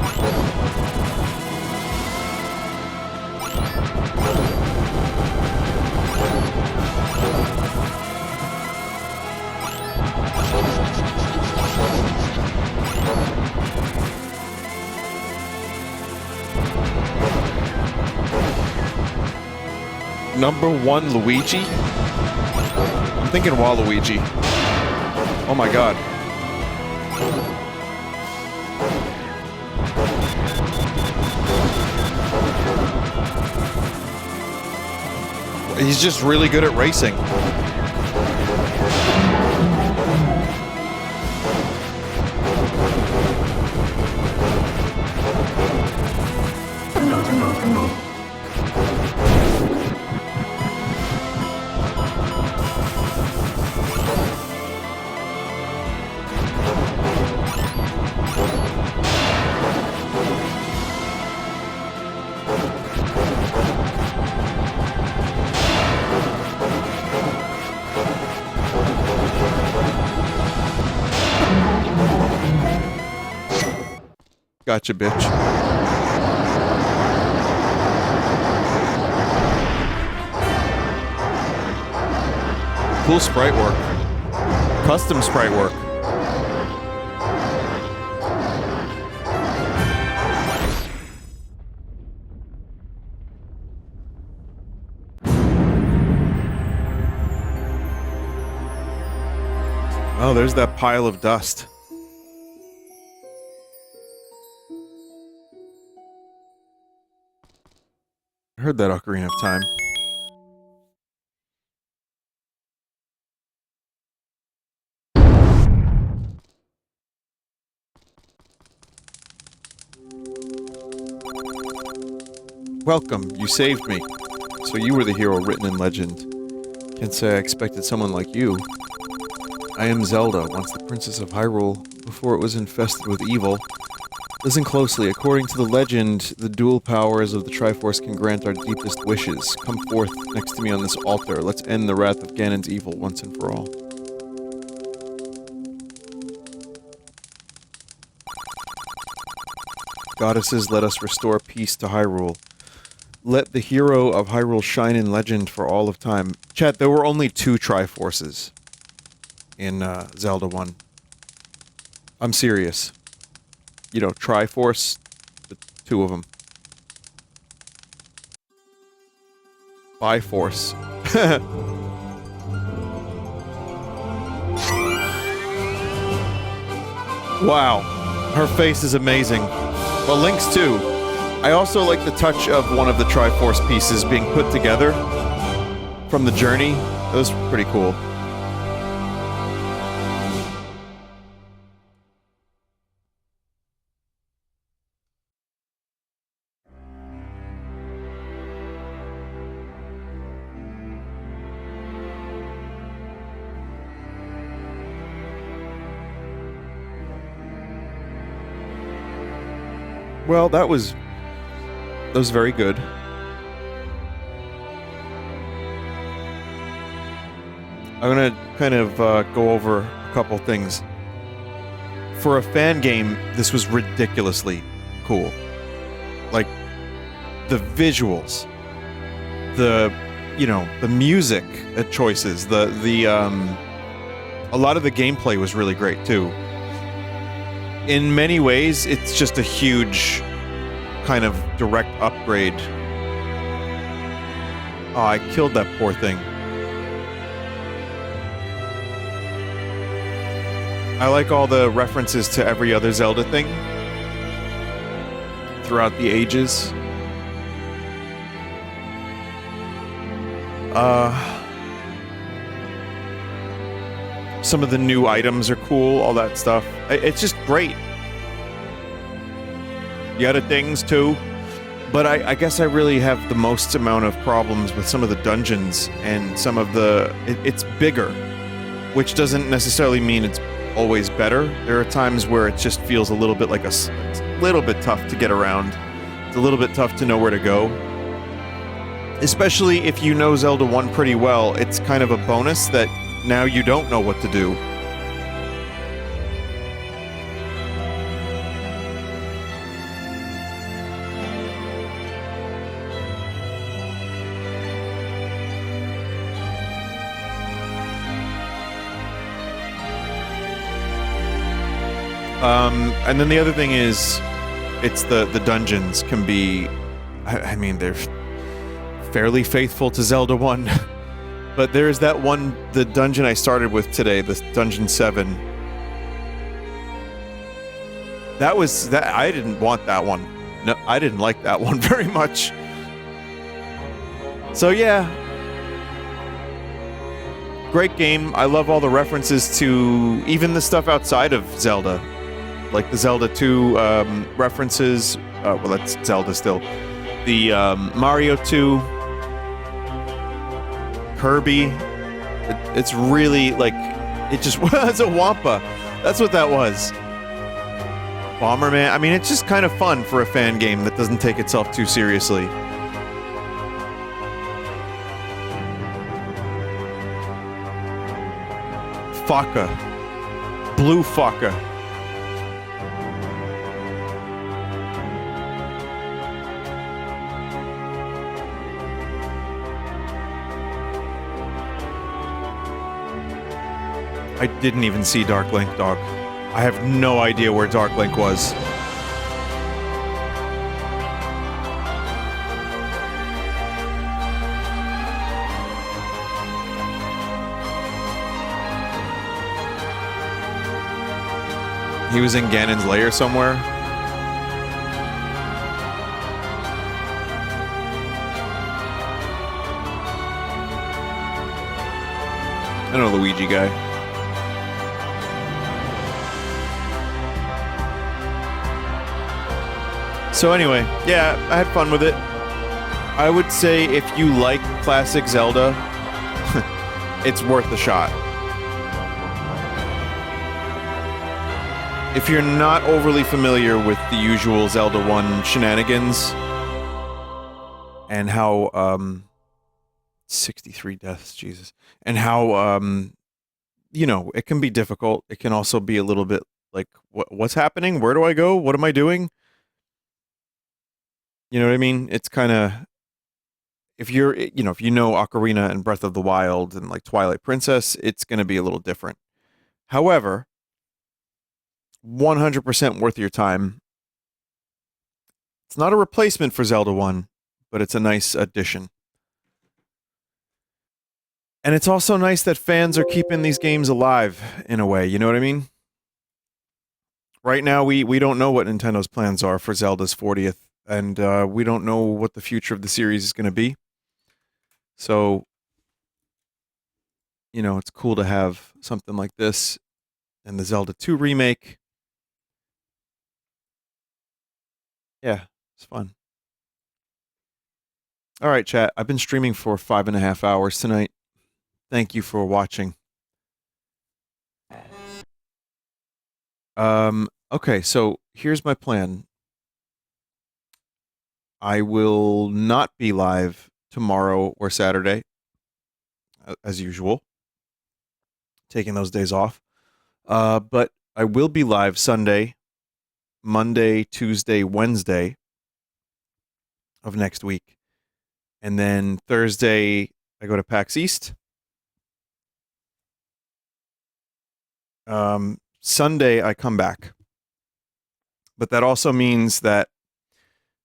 Number 1 Luigi? I'm thinking Waluigi. Oh my god. He's just really good at racing. Gotcha, bitch. Cool sprite work. Custom sprite work. Oh, there's that pile of dust. I heard that Ocarina of Time. Welcome, you saved me. So you were the hero written in legend. Can't say I expected someone like you. I am Zelda, once the Princess of Hyrule, before it was infested with evil. Listen closely. According to the legend, the dual powers of the Triforce can grant our deepest wishes. Come forth next to me on this altar. Let's end the wrath of Ganon's evil once and for all. Goddesses, let us restore peace to Hyrule. Let the hero of Hyrule shine in legend for all of time. Chat, there were only 2 Triforces in Zelda 1. I'm serious. You know, Triforce, the 2 of them. Biforce. Wow. Her face is amazing. Well, Link's too. I also like the touch of one of the Triforce pieces being put together from the journey. That was pretty cool. Well, that was very good. I'm gonna kind of go over a couple things. For a fan game, this was ridiculously cool. Like, the visuals, the music choices, a lot of the gameplay was really great too. In many ways, it's just a huge kind of direct upgrade. Oh, I killed that poor thing. I like all the references to every other Zelda thing throughout the ages. Some of the new items are cool, all that stuff. It's just great. The other things too. But I guess I really have the most amount of problems with some of the dungeons and some of the... It's bigger, which doesn't necessarily mean it's always better. There are times where it just feels a little bit like it's a little bit tough to get around. It's a little bit tough to know where to go. Especially if you know Zelda 1 pretty well, it's kind of a bonus that now you don't know what to do. And then the other thing is, it's the dungeons can be, I mean, they're fairly faithful to Zelda 1. But there's that one, the dungeon I started with today, the Dungeon 7. I didn't want that one. No, I didn't like that one very much. So yeah. Great game. I love all the references to even the stuff outside of Zelda. Like the Zelda 2 references. Well, that's Zelda still. The Mario 2. Kirby. It's really like... It just was a Wampa. That's what that was. Bomberman. I mean, it's just kind of fun for a fan game that doesn't take itself too seriously. Faka. Blue Faka. I didn't even see Dark Link, dog. I have no idea where Dark Link was. He was in Ganon's lair somewhere. I know Luigi guy. So anyway, yeah, I had fun with it. I would say if you like classic Zelda, it's worth a shot. If you're not overly familiar with the usual Zelda 1 shenanigans and how 63 deaths, Jesus, and how you know, it can be difficult. It can also be a little bit like, what's happening? Where do I go? What am I doing? You know what I mean? It's kind of, if you're, you know, if you know Ocarina and Breath of the Wild and like Twilight Princess, it's going to be a little different. However, 100% worth your time. It's not a replacement for Zelda 1, but it's a nice addition. And it's also nice that fans are keeping these games alive in a way, you know what I mean? Right now, we don't know what Nintendo's plans are for Zelda's 40th, and we don't know what the future of the series is going to be. So, you know, it's cool to have something like this and the Zelda 2 remake. Yeah, it's fun. All right, chat. I've been streaming for 5.5 hours tonight. Thank you for watching. Okay, so here's my plan. I will not be live tomorrow or Saturday, as usual. Taking those days off. But I will be live Sunday, Monday, Tuesday, Wednesday of next week. And then Thursday, I go to PAX East. Sunday, I come back. But that also means that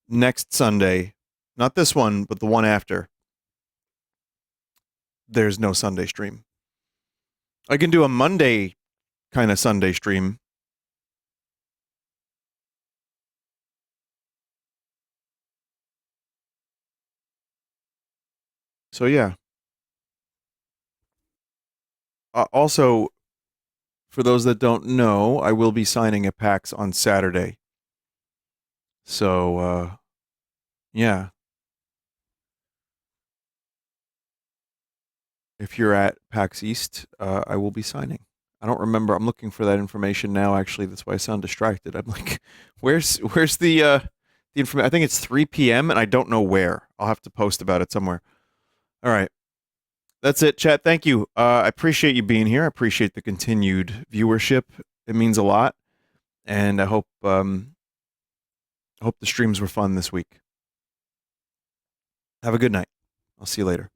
next Sunday, not this one, but the one after, there's no Sunday stream. I can do a Monday kind of Sunday stream. So yeah. Also, for those that don't know, I will be signing at PAX on Saturday. So, yeah. If you're at PAX East, I will be signing. I don't remember. I'm looking for that information now. Actually, that's why I sound distracted. I'm like, where's the information? I think it's 3 p.m. and I don't know where. I'll have to post about it somewhere. All right, that's it, chat. Thank you. I appreciate you being here. I appreciate the continued viewership. It means a lot, and I hope the streams were fun this week. Have a good night. I'll see you later.